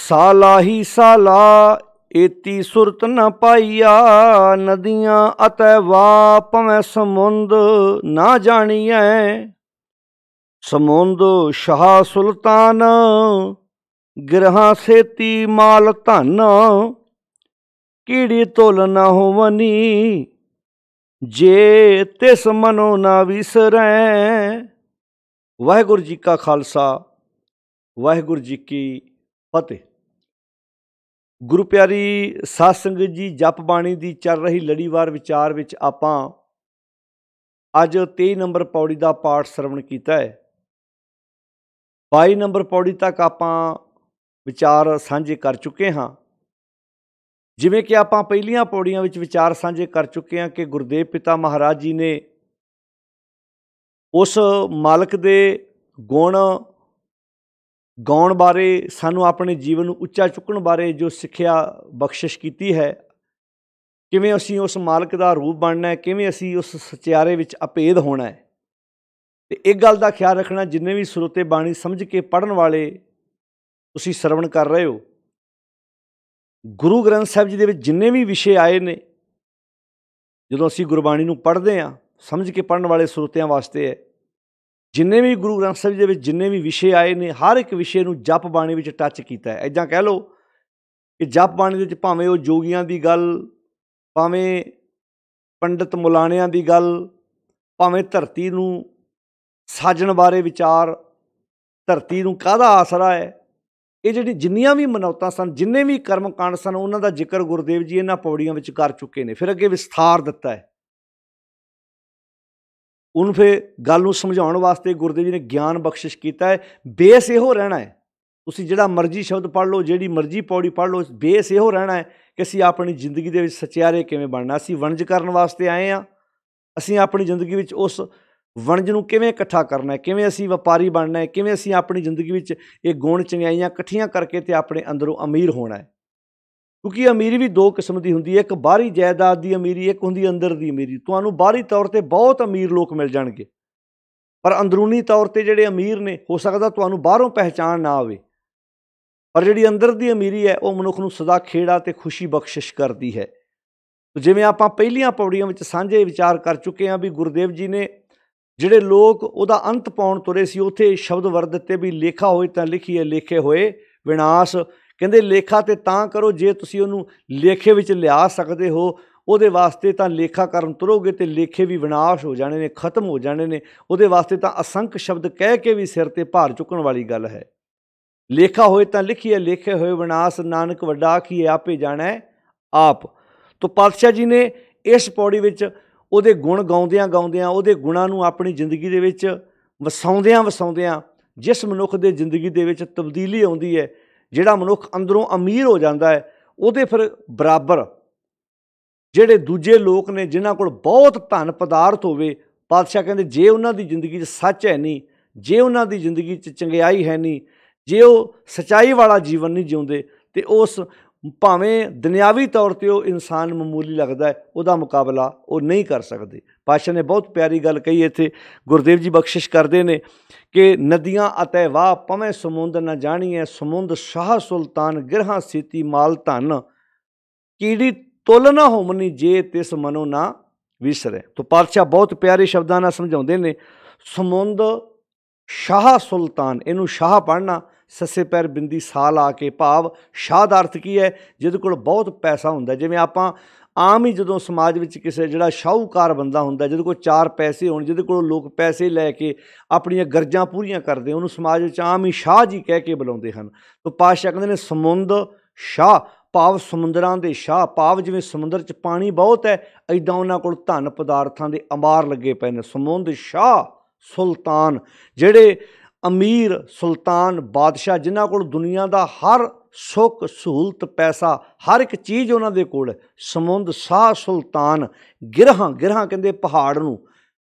साला ही साला एती सुरत न पाईया, नदियां अतै वाह पवै समुंद ना जानिए। समुंद शाह सुल्तान गिरहां सेती माल धन, कीड़ी तुल न होवनी जे तिस मनो ना विसरै। वाहिगुरू जी का खालसा वाहिगुरू जी की फतेह। गुरु प्यारी साध संगत जी, जप बाणी की चल रही लड़ीवार विचार विच आपां अज 23 नंबर पौड़ी का पाठ श्रवण किया है। 22 नंबर पौड़ी तक आपां विचार साझे कर चुके हाँ। जिवें कि आपां पहलियां पौड़ियां विच विचार साझे कर चुके हैं कि गुरुदेव पिता महाराज जी ने उस मालक दे गुण गाउण बारे, सानू अपने जीवन नूं उच्चा चुकण बारे जो सिक्ख्या बख्शिश की है, किवें असीं उस मालक का रूप बनना है, किवें असीं उस सचियारे विच अभेद होना है। तो एक गल का ख्याल रखना, जिन्ने भी श्रोते बाणी समझ के पढ़न वाले तुसीं श्रवण कर रहे हो, गुरु ग्रंथ साहिब जी दे विच जिन्ने भी विषय आए ने, जदों असीं गुरबाणी नूं पढ़दे हां, समझ के पढ़न वाले श्रोतिਆਂ वास्ते है। जिन्ने भी गुरु ग्रंथ साहिब जी दे विच जिन्ने भी विषय आए ने, हर एक विषय नूं जप बाणी विच टच कीता है। इदां कह लो कि जप बाणी दे विच भावें वो जोगियां दी गल, भावें पंडित मुलाणियां दी गल, भावें धरती नूं साजण बारे विचार, धरती नूं काहदा आसरा है, ये जिहड़ी जिन्नियां भी मनौतां सन, जिन्ने भी कर्म कांड सन, उन्हां दा जिक्र गुरुदेव जी इन्हां पौड़ियां विच कर चुके ने। फिर अगे विस्तार दिता है। उन्होंने फिर गल नूं समझाउण वास्ते गुरुदेव जी ने ज्ञान बख्शिश किया है। बेस इहो रहना है, तुसीं जिहड़ा मर्जी शब्द पढ़ लो, जिहड़ी मर्जी पौड़ी पढ़ लो, बेस इहो रहना है कि असीं अपनी जिंदगी दे विच सचियारे किवें बनना। असीं वणज करन वास्ते आए हां, असीं अपनी जिंदगी विच उस वणज नूं किवें इकट्ठा करना है, किवें असीं वपारी बनना है, किवें असीं अपनी जिंदगी विच ये गुण चंगियाइयां इकट्ठियां करके ते अपने अंदरों अमीर होना है। क्योंकि अमीरी भी दो किस्म की होंदी है, एक बाहरी जायदाद की अमीरी, एक होंदी अंदर की अमीरी। तुहानूं बाहरी तौर पर बहुत अमीर लोग मिल जाएंगे, पर अंदरूनी तौर पर जिहड़े अमीर ने, हो सकता तुहानूं बाहरों पहचान ना आवे, पर जिहड़ी अंदर की अमीरी है वह मनुख नूं सदा खेड़ा ते खुशी बख्शिश करती है। तो जिवें आपां पहलियां पौड़ियां विच सांझे विचार कर चुके हैं भी गुरुदेव जी ने जिहड़े लोग उहदा अंत पाउण तुरे सी, उत्थे शब्द वर दित्ते भी लेखा होए तां लिखिए, लेखे होए विनाश। कहंदे लेखा तो तां करो जे तुसीं उहनूं लेखे विच लिया सकदे हो, उहदे वास्ते तां लेखा करन तुरोगे तो लेखे भी विनाश हो जाने ने, खत्म हो जाने ने। उहदे वास्ते तां असंख शब्द कह के भी सिर ते भार चुकण वाली गल है। लेखा होए तां लिखिए, लेखे होए विनाश, नानक वड्डा आखिए आपे जाणै आप। तो पातशाह जी ने इस पौड़ी विच उहदे गुण गाउंदियां गाउंदियां, उहदे गुणां नूं अपनी जिंदगी दे विच वसाउंदियां वसाउंदियां, जिस मनुख दे जिंदगी दे विच तब्दीली आउंदी है, जिहड़ा मनुख अंदरों अमीर हो जाता है, उहदे फिर बराबर जिहड़े दूजे लोग ने जिन्हां कोल बहुत धन पदार्थ होवे, पातशाह कहंदे जे उन्हां दी जिंदगी च सच है नहीं, जे उन्हां दी जिंदगी च चंगियाई है नहीं, जे वो सच्चाई वाला जीवन नहीं जिउंदे, तो उस भावें दुनियावी तौर पर वो इंसान मामूली लगता है, उसका मुकाबला वो नहीं कर सकते। पातशाह ने बहुत प्यारी गल कही इत्थे, गुरुदेव जी बख्शिश करते हैं कि नदियां अतै वाह पवें समुंद न जानिए, समुंद शाह सुल्तान गिरहां सेती माल धन, कीड़ी तुल ना होमनी जे तिस मनो ना विसरे। तो पातशाह बहुत प्यारे शब्दों नाल समझाउंदे ने, समुंद शाह सुल्तान, इनू शाह पढ़ना, सस्से पैर बिंदी सा ला के, भाव शाह दा अर्थ की है जिहदे कोल बहुत पैसा हुंदा। जिवें आपां आम ही जदों समाज विच किसे जिहड़ा शाहूकार बंदा हुंदा, जिहदे कोल चार पैसे होण, जिहदे कोल लोग पैसे लैके अपणियां गरजां पूरीआं करदे, उहनूं समाज विच आम ही शाह जी कह के बुलाउंदे हन। तो पातशाह कहंदे ने समुंद शाह, भाव समुंदरां दे शाह, भाव जिवें समुंदर च पानी बहुत है, इदां उन्हां कोल धन पदार्थां दे अंबार लगे पे ने। समुंद शाह सुल्तान, जिहड़े अमीर सुल्तान बादशाह, जिन्हां कोल दुनिया का हर सुख सहूलत पैसा हर एक चीज़ उन्हां दे कोल है। समुंद शाह सुल्तान गिरहां, गिरहां कहंदे पहाड़ नूं,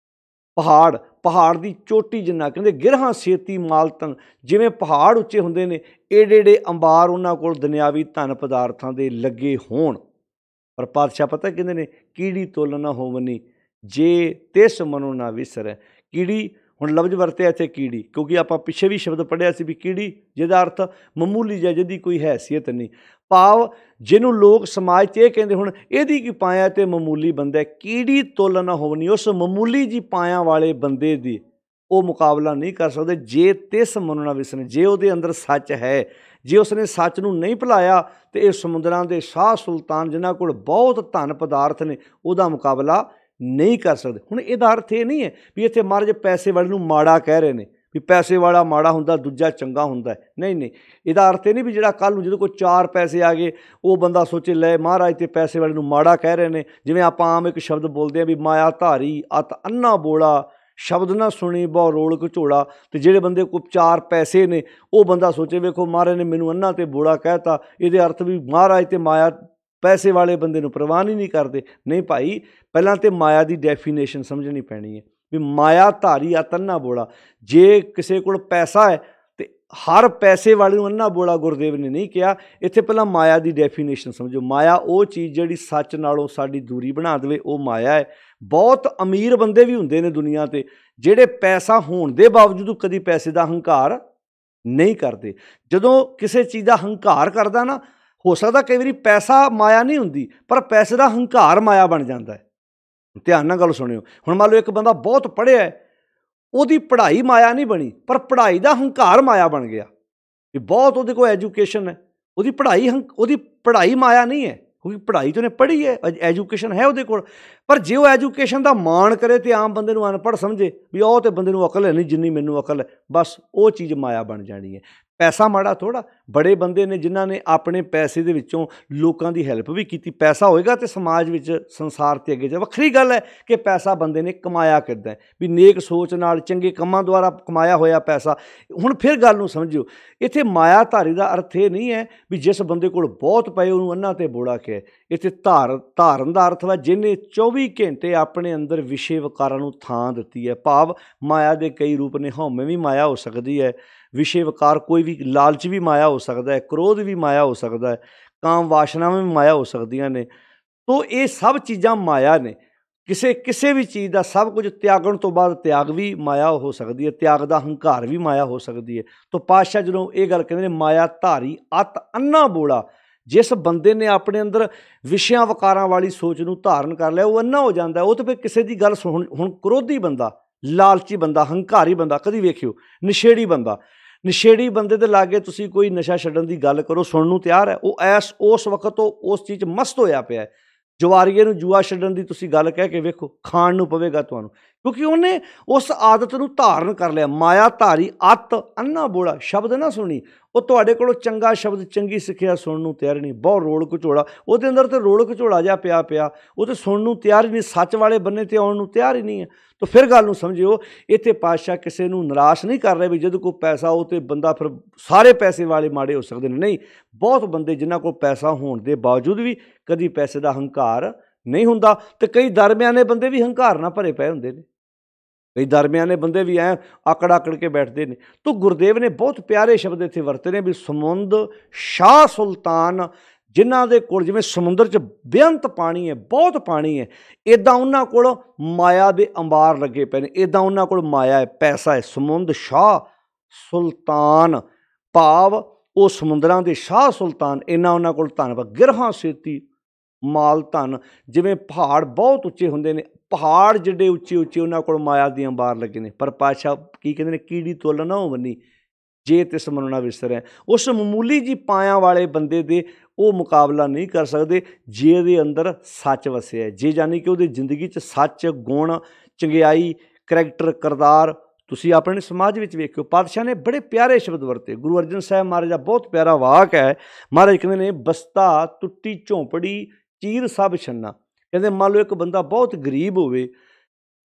पहाड़ पहाड़ की चोटी जिन्ना, कहंदे गिरहां सेती मालतन, जिवें पहाड़ उच्चे हुंदे ने, एडे एडे अंबार उन्हां कोल दुनियावी धन पदार्थां दे लगे होण। पर पातशाह पता कहंदे ने, कीड़ी तुल ना होवनी जे तिस मनो ना विसरै। कीड़ी ਹੁਣ ਲਫ਼ਜ਼ ਵਰਤਿਆ ਇੱਥੇ ਕੀੜੀ, ਕਿਉਂਕਿ ਆਪਾਂ ਪਿੱਛੇ ਵੀ ਸ਼ਬਦ ਪੜ੍ਹਿਆ ਸੀ ਵੀ ਕੀੜੀ, ਜਿਹਦਾ ਅਰਥ ਮਾਮੂਲੀ ਜਿਹਾ, ਜਿਹਦੀ ਕੋਈ ਹੈਸੀਅਤ ਨਹੀਂ। ਭਾਵ ਜਿਹਨੂੰ ਲੋਕ ਸਮਾਜ 'ਚ ਇਹ ਕਹਿੰਦੇ ਹੁਣ ਇਹਦੀ ਕੀ ਪਾਇਆ ਤੇ ਮਾਮੂਲੀ ਬੰਦਾ, ਕੀੜੀ ਤੁੱਲ ਨਾ ਹੋਵਨੀ, ਉਸ ਮਾਮੂਲੀ ਜੀ ਪਾਇਆਂ ਵਾਲੇ ਬੰਦੇ ਦੀ ਉਹ ਮੁਕਾਬਲਾ ਨਹੀਂ ਕਰ ਸਕਦੇ। ਜੇ ਤਿਸ ਮਨੁ ਨ ਵਿਸਰੈ, ਜੇ ਉਹਦੇ ਅੰਦਰ ਸੱਚ ਹੈ, ਜੇ ਉਸਨੇ ਸੱਚ ਨੂੰ ਨਹੀਂ ਭੁਲਾਇਆ ਤੇ ਇਹ ਸਮੁੰਦਰਾਂ ਦੇ ਸ਼ਾਹ ਸੁਲਤਾਨ ਜਿਨ੍ਹਾਂ ਕੋਲ ਬਹੁਤ ਧਨ ਪਦਾਰਥ ਨੇ ਉਹਦਾ ਮੁਕਾਬਲਾ ਨਹੀਂ ਕਰ ਸਕਦੇ। ਹੁਣ ਇਹਦਾ ਅਰਥ ਇਹ ਨਹੀਂ ਹੈ ਵੀ ਇੱਥੇ ਮਹਾਰਾਜ ਪੈਸੇ ਵਾਲੇ ਨੂੰ ਮਾੜਾ ਕਹਿ ਰਹੇ ਨੇ, ਵੀ ਪੈਸੇ ਵਾਲਾ ਮਾੜਾ ਹੁੰਦਾ ਦੂਜਾ ਚੰਗਾ ਹੁੰਦਾ। ਨਹੀਂ ਨਹੀਂ, ਇਹਦਾ ਅਰਥ ਇਹ ਨਹੀਂ ਵੀ ਜਿਹੜਾ ਕੱਲ੍ਹ ਨੂੰ ਜਦੋਂ ਕੋਈ 4 ਪੈਸੇ ਆ ਗਏ ਉਹ ਬੰਦਾ ਸੋਚੇ ਲੈ ਮਹਾਰਾਜ ਤੇ ਪੈਸੇ ਵਾਲੇ ਨੂੰ ਮਾੜਾ ਕਹਿ ਰਹੇ ਨੇ। ਜਿਵੇਂ ਆਪਾਂ ਆਮ ਇੱਕ ਸ਼ਬਦ ਬੋਲਦੇ ਹਾਂ ਵੀ ਮਾਇਆ ਧਾਰੀ ਅਤ ਅੰਨਾ ਬੋਲਾ, ਸ਼ਬਦ ਨਾ ਸੁਣੀ ਬਹੁ ਰੋਲ ਘਚੋੜਾ। ਅਤੇ ਜਿਹੜੇ ਬੰਦੇ ਕੋਲ 4 ਪੈਸੇ ਨੇ ਉਹ ਬੰਦਾ ਸੋਚੇ ਵੇਖੋ ਮਹਾਰਾਜ ਨੇ ਮੈਨੂੰ ਅੰਨਾ ਤੇ ਬੋੜਾ ਕਹਿਤਾ, ਇਹਦੇ ਅਰਥ ਵੀ ਮਹਾਰਾਜ ਤੇ ਮਾਇਆ ਪੈਸੇ ਵਾਲੇ ਬੰਦੇ ਨੂੰ ਪ੍ਰਵਾਨ ਹੀ ਨਹੀਂ ਕਰਦੇ। ਨਹੀਂ ਭਾਈ, ਪਹਿਲਾਂ ਤਾਂ ਮਾਇਆ ਦੀ ਡੈਫੀਨੇਸ਼ਨ ਸਮਝਣੀ ਪੈਣੀ ਹੈ ਵੀ ਮਾਇਆ ਧਾਰੀ ਅਤ ਅੰਨਾ ਬੋੜਾ। ਜੇ ਕਿਸੇ ਕੋਲ ਪੈਸਾ ਹੈ ਤੇ ਹਰ ਪੈਸੇ ਵਾਲੇ ਨੂੰ ਅੰਨਾ ਬੋੜਾ ਗੁਰਦੇਵ ਨੇ ਨਹੀਂ ਕਿਹਾ। ਇੱਥੇ ਪਹਿਲਾਂ ਮਾਇਆ ਦੀ ਡੈਫੀਨੇਸ਼ਨ ਸਮਝੋ। ਮਾਇਆ ਉਹ ਚੀਜ਼ ਜਿਹੜੀ ਸੱਚ ਨਾਲੋਂ ਸਾਡੀ ਦੂਰੀ ਬਣਾ ਦੇਵੇ, ਉਹ ਮਾਇਆ ਹੈ। ਬਹੁਤ ਅਮੀਰ ਬੰਦੇ ਵੀ ਹੁੰਦੇ ਨੇ ਦੁਨੀਆ 'ਤੇ ਜਿਹੜੇ ਪੈਸਾ ਹੋਣ ਦੇ ਬਾਵਜੂਦ ਕਦੀ ਪੈਸੇ ਦਾ ਹੰਕਾਰ ਨਹੀਂ ਕਰਦੇ। ਜਦੋਂ ਕਿਸੇ ਚੀਜ਼ ਦਾ ਹੰਕਾਰ ਕਰਦਾ ਨਾ, ਹੋ ਸਕਦਾ ਕਈ ਵਾਰੀ ਪੈਸਾ ਮਾਇਆ ਨਹੀਂ ਹੁੰਦੀ ਪਰ ਪੈਸੇ ਦਾ ਹੰਕਾਰ ਮਾਇਆ ਬਣ ਜਾਂਦਾ ਹੈ। ਧਿਆਨ ਨਾਲ ਗੱਲ ਸੁਣਿਓ। ਹੁਣ ਮੰਨ ਲਓ ਇੱਕ ਬੰਦਾ ਬਹੁਤ ਪੜ੍ਹਿਆ ਹੈ, ਉਹਦੀ ਪੜ੍ਹਾਈ ਮਾਇਆ ਨਹੀਂ ਬਣੀ ਪਰ ਪੜ੍ਹਾਈ ਦਾ ਹੰਕਾਰ ਮਾਇਆ ਬਣ ਗਿਆ ਵੀ ਬਹੁਤ ਉਹਦੇ ਕੋਲ ਐਜੂਕੇਸ਼ਨ ਹੈ। ਉਹਦੀ ਪੜ੍ਹਾਈ ਮਾਇਆ ਨਹੀਂ ਹੈ, ਕਿਉਂਕਿ ਪੜ੍ਹਾਈ ਤਾਂ ਉਹਨੇ ਪੜ੍ਹੀ ਹੈ, ਐਜੂਕੇਸ਼ਨ ਹੈ ਉਹਦੇ ਕੋਲ। ਪਰ ਜੇ ਉਹ ਐਜੂਕੇਸ਼ਨ ਦਾ ਮਾਣ ਕਰੇ ਤੇ ਆਮ ਬੰਦੇ ਨੂੰ ਅਨਪੜ੍ਹ ਸਮਝੇ ਵੀ ਉਹ ਤੇ ਬੰਦੇ ਨੂੰ ਅਕਲ ਹੈ ਨਹੀਂ ਜਿੰਨੀ ਮੈਨੂੰ ਅਕਲ ਹੈ, ਬਸ ਉਹ ਚੀਜ਼ ਮਾਇਆ ਬਣ ਜਾਣੀ ਹੈ। ਪੈਸਾ ਮਾੜਾ ਥੋੜ੍ਹਾ, ਬੜੇ ਬੰਦੇ ਨੇ ਜਿਨ੍ਹਾਂ ਨੇ ਆਪਣੇ ਪੈਸੇ ਦੇ ਵਿੱਚੋਂ ਲੋਕਾਂ ਦੀ ਹੈਲਪ ਵੀ ਕੀਤੀ। ਪੈਸਾ ਹੋਏਗਾ ਤੇ ਸਮਾਜ ਵਿੱਚ ਸੰਸਾਰ 'ਤੇ ਅੱਗੇ ਜਾ। ਵੱਖਰੀ ਗੱਲ ਹੈ ਕਿ ਪੈਸਾ ਬੰਦੇ ਨੇ ਕਮਾਇਆ ਕਿੱਦਾਂ, ਵੀ ਨੇਕ ਸੋਚ ਨਾਲ ਚੰਗੇ ਕੰਮਾਂ ਦੁਆਰਾ ਕਮਾਇਆ ਹੋਇਆ ਪੈਸਾ। ਹੁਣ ਫਿਰ ਗੱਲ ਨੂੰ ਸਮਝਿਓ, ਇੱਥੇ ਮਾਇਆ ਧਾਰੀ ਦਾ ਅਰਥ ਇਹ ਨਹੀਂ ਹੈ ਵੀ ਜਿਸ ਬੰਦੇ ਕੋਲ ਬਹੁਤ ਪਏ ਉਹਨੂੰ ਅੰਨਾ ਤੇ ਬੋੜਾ ਕਿਹਾ। ਇੱਥੇ ਧਾਰਨ ਦਾ ਅਰਥ ਹੈ ਜਿਹਨੇ 24 ਘੰਟੇ ਆਪਣੇ ਅੰਦਰ ਵਿਸ਼ੇ ਵਿਕਾਰਾਂ ਨੂੰ ਥਾਂ ਦਿੱਤੀ ਹੈ। ਭਾਵ ਮਾਇਆ ਦੇ ਕਈ ਰੂਪ ਨੇ, ਹਉਮੈ ਵੀ ਮਾਇਆ ਹੋ ਸਕਦੀ ਹੈ, ਵਿਸ਼ੇ ਵਿਕਾਰ ਕੋਈ ਵੀ, ਲਾਲਚ ਵੀ ਮਾਇਆ ਹੋ ਸਕਦਾ ਹੈ, ਕ੍ਰੋਧ ਵੀ ਮਾਇਆ ਹੋ ਸਕਦਾ ਹੈ, ਕਾਮ ਵਾਸ਼ਨਾਵਾਂ ਵੀ ਮਾਇਆ ਹੋ ਸਕਦੀਆਂ ਨੇ। ਤੋ ਇਹ ਸਭ ਚੀਜ਼ਾਂ ਮਾਇਆ ਨੇ। ਕਿਸੇ ਵੀ ਚੀਜ਼ ਦਾ ਸਭ ਕੁਝ ਤਿਆਗਣ ਤੋਂ ਬਾਅਦ ਤਿਆਗ ਵੀ ਮਾਇਆ ਹੋ ਸਕਦੀ ਹੈ, ਤਿਆਗ ਦਾ ਹੰਕਾਰ ਵੀ ਮਾਇਆ ਹੋ ਸਕਦੀ ਹੈ। ਤੋ ਪਾਤਸ਼ਾਹ ਜਦੋਂ ਇਹ ਗੱਲ ਕਹਿੰਦੇ ਨੇ ਮਾਇਆ ਧਾਰੀ ਅਤ ਅੰਨਾ ਬੋਲਾ, ਜਿਸ ਬੰਦੇ ਨੇ ਆਪਣੇ ਅੰਦਰ ਵਿਸ਼ਿਆਂ ਵਿਕਾਰਾਂ ਵਾਲੀ ਸੋਚ ਨੂੰ ਧਾਰਨ ਕਰ ਲਿਆ ਉਹ ਅੰਨਾ ਹੋ ਜਾਂਦਾ। ਉਹ ਤਾਂ ਫਿਰ ਕਿਸੇ ਦੀ ਗੱਲ ਹੁਣ ਕ੍ਰੋਧੀ ਬੰਦਾ, ਲਾਲਚੀ ਬੰਦਾ, ਹੰਕਾਰੀ ਬੰਦਾ, ਕਦੀ ਵੇਖਿਓ ਨਸ਼ੇੜੀ ਬੰਦੇ ਦੇ ਲਾਗੇ ਤੁਸੀਂ ਕੋਈ ਨਸ਼ਾ ਛੱਡਣ ਦੀ ਗੱਲ ਕਰੋ, ਸੁਣਨ ਨੂੰ ਤਿਆਰ ਹੈ। ਉਹ ਉਸ ਵਕਤ ਉਹ ਉਸ ਚੀਜ਼ 'ਚ ਮਸਤ ਹੋਇਆ ਪਿਆ ਹੈ। ਜਵਾਰੀਏ ਨੂੰ ਜੂਆ ਛੱਡਣ ਦੀ ਤੁਸੀਂ ਗੱਲ ਕਹਿ ਕੇ ਵੇਖੋ, ਖਾਣ ਨੂੰ ਪਵੇਗਾ ਤੁਹਾਨੂੰ, ਕਿਉਂਕਿ ਉਹਨੇ ਉਸ ਆਦਤ ਨੂੰ ਧਾਰਨ ਕਰ ਲਿਆ। ਮਾਇਆ ਧਾਰੀ ਅਤ ਅੰਨਾ ਬੋੜਾ, ਸ਼ਬਦ ਨਾ ਸੁਣੀ, ਉਹ ਤੁਹਾਡੇ ਕੋਲੋਂ ਚੰਗਾ ਸ਼ਬਦ, ਚੰਗੀ ਸਿੱਖਿਆ ਸੁਣਨ ਨੂੰ ਤਿਆਰ ਨਹੀਂ। ਬਹੁਤ ਰੋਲ ਘਚੋੜਾ ਉਹਦੇ ਅੰਦਰ, ਤੇ ਰੋਲ ਘਚੋੜਾ ਜਿਹਾ ਪਿਆ ਉਹ ਤੇ ਸੁਣਨ ਨੂੰ ਤਿਆਰ ਹੀ ਨਹੀਂ, ਸੱਚ ਵਾਲੇ ਬੰਨੇ ਤੇ ਆਉਣ ਨੂੰ ਤਿਆਰ ਹੀ ਨਹੀਂ ਹੈ। ਤਾਂ ਫਿਰ ਗੱਲ ਨੂੰ ਸਮਝਿਓ, ਇੱਥੇ ਪਾਤਸ਼ਾਹ ਕਿਸੇ ਨੂੰ ਨਿਰਾਸ਼ ਨਹੀਂ ਕਰ ਰਹੇ ਵੀ ਜਦੋਂ ਕੋਈ ਪੈਸਾ ਉਹ ਤੇ ਬੰਦਾ ਫਿਰ ਸਾਰੇ ਪੈਸੇ ਵਾਲੇ ਮਾੜੇ ਹੋ ਸਕਦੇ ਨੇ। ਨਹੀਂ, ਬਹੁਤ ਬੰਦੇ ਜਿਨ੍ਹਾਂ ਕੋਲ ਪੈਸਾ ਹੋਣ ਦੇ ਬਾਵਜੂਦ ਵੀ ਕਦੀ ਪੈਸੇ ਦਾ ਹੰਕਾਰ ਨਹੀਂ ਹੁੰਦਾ। ਤੇ ਕਈ ਦਰਮਿਆਨੇ ਬੰਦੇ ਵੀ ਹੰਕਾਰ ਨਾਲ ਭਰੇ ਪਏ ਹੁੰਦੇ ਨੇ, ਕਈ ਦਰਮਿਆਨੇ ਬੰਦੇ ਵੀ ਐਂ ਆਕੜ ਕੇ ਬੈਠਦੇ ਨੇ। ਤਾਂ ਗੁਰਦੇਵ ਨੇ ਬਹੁਤ ਪਿਆਰੇ ਸ਼ਬਦ ਇੱਥੇ ਵਰਤੇ ਨੇ ਵੀ ਸਮੁੰਦ ਸ਼ਾਹ ਸੁਲਤਾਨ, ਜਿਨ੍ਹਾਂ ਦੇ ਕੋਲ ਜਿਵੇਂ ਸਮੁੰਦਰ 'ਚ ਬੇਅੰਤ ਪਾਣੀ ਹੈ, ਬਹੁਤ ਪਾਣੀ ਹੈ, ਇੱਦਾਂ ਉਹਨਾਂ ਕੋਲ ਮਾਇਆ ਦੇ ਅੰਬਾਰ ਲੱਗੇ ਪਏ ਨੇ, ਇੱਦਾਂ ਉਹਨਾਂ ਕੋਲ ਮਾਇਆ ਹੈ, ਪੈਸਾ ਹੈ। ਸਮੁੰਦ ਸ਼ਾਹ ਸੁਲਤਾਨ ਭਾਵ ਉਹ ਸਮੁੰਦਰਾਂ ਦੇ ਸ਼ਾਹ ਸੁਲਤਾਨ, ਇੰਨਾ ਉਹਨਾਂ ਕੋਲ ਧਨ, ਗਿਰਹਾਂ ਸੇਤੀ ਮਾਲ ਧਨ। ਜਿਵੇਂ ਪਹਾੜ ਬਹੁਤ ਉੱਚੇ ਹੁੰਦੇ ਨੇ, ਪਹਾੜ ਜਿੱਡੇ ਉੱਚੇ ਉਹਨਾਂ ਕੋਲ ਮਾਇਆ ਦੇ ਅੰਬਾਰ ਲੱਗੇ ਨੇ। ਪਰ ਪਾਤਸ਼ਾਹ ਕੀ ਕਹਿੰਦੇ ਨੇ, ਕੀੜੀ ਤੁੱਲ ਨਾ ਹੋਵਨੀ ਜੇ ਤਿਸ ਮਨੁ ਨ ਵਿਸਰੈ। ਉਸ ਮਾਮੂਲੀ ਜੀ ਪਾਇਆਂ ਵਾਲੇ ਬੰਦੇ ਦੇ ਉਹ ਮੁਕਾਬਲਾ ਨਹੀਂ ਕਰ ਸਕਦੇ ਜੇ ਇਹਦੇ ਅੰਦਰ ਸੱਚ ਵਸਿਆ, ਜੇ ਜਾਨੀ ਕਿ ਉਹਦੀ ਜ਼ਿੰਦਗੀ 'ਚ ਸੱਚ, ਗੁਣ, ਚੰਗਿਆਈ, ਕਰੈਕਟਰ, ਕਿਰਦਾਰ। ਤੁਸੀਂ ਆਪਣੇ ਸਮਾਜ ਵਿੱਚ ਵੇਖਿਓ, ਪਾਤਸ਼ਾਹ ਨੇ ਬੜੇ ਪਿਆਰੇ ਸ਼ਬਦ ਵਰਤੇ। ਗੁਰੂ ਅਰਜਨ ਸਾਹਿਬ ਮਹਾਰਾਜ ਦਾ ਬਹੁਤ ਪਿਆਰਾ ਵਾਕ ਹੈ। ਮਹਾਰਾਜ ਕਹਿੰਦੇ ਨੇ, ਬਸਤਾ ਟੁੱਟੀ ਝੌਂਪੜੀ ਚੀਰ ਸਭ ਛੰਨਾ। ਕਹਿੰਦੇ ਮੰਨ ਲਓ ਇੱਕ ਬੰਦਾ ਬਹੁਤ ਗਰੀਬ ਹੋਵੇ,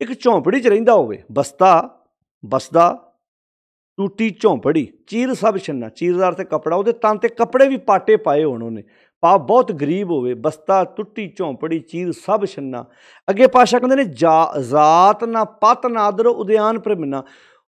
ਇੱਕ ਝੌਂਪੜੀ 'ਚ ਰਹਿੰਦਾ ਹੋਵੇ, ਬਸਦਾ ਟੂਟੀ ਝੌਂਪੜੀ ਚੀਰ ਸਭ ਛੰਨਾ। ਚੀਰ ਦਾ ਅਰਥ ਕੱਪੜਾ, ਉਹਦੇ ਤਨ 'ਤੇ ਕੱਪੜੇ ਵੀ ਪਾਟੇ ਪਾਏ ਹੋਣ ਉਹਨੇ, ਭਾਵ ਬਹੁਤ ਗਰੀਬ ਹੋਵੇ। ਬਸਤਾ ਟੁੱਟੀ ਝੌਂਪੜੀ ਚੀਰ ਸਭ ਛੰਨਾ। ਅੱਗੇ ਪਾਤਸ਼ਾਹ ਕਹਿੰਦੇ ਨੇ, ਜ਼ਾਤ ਨਾ ਪਤ ਨਾ ਆਦਰ ਉਦਿਆਨ ਪ੍ਰਮਿਨਾ।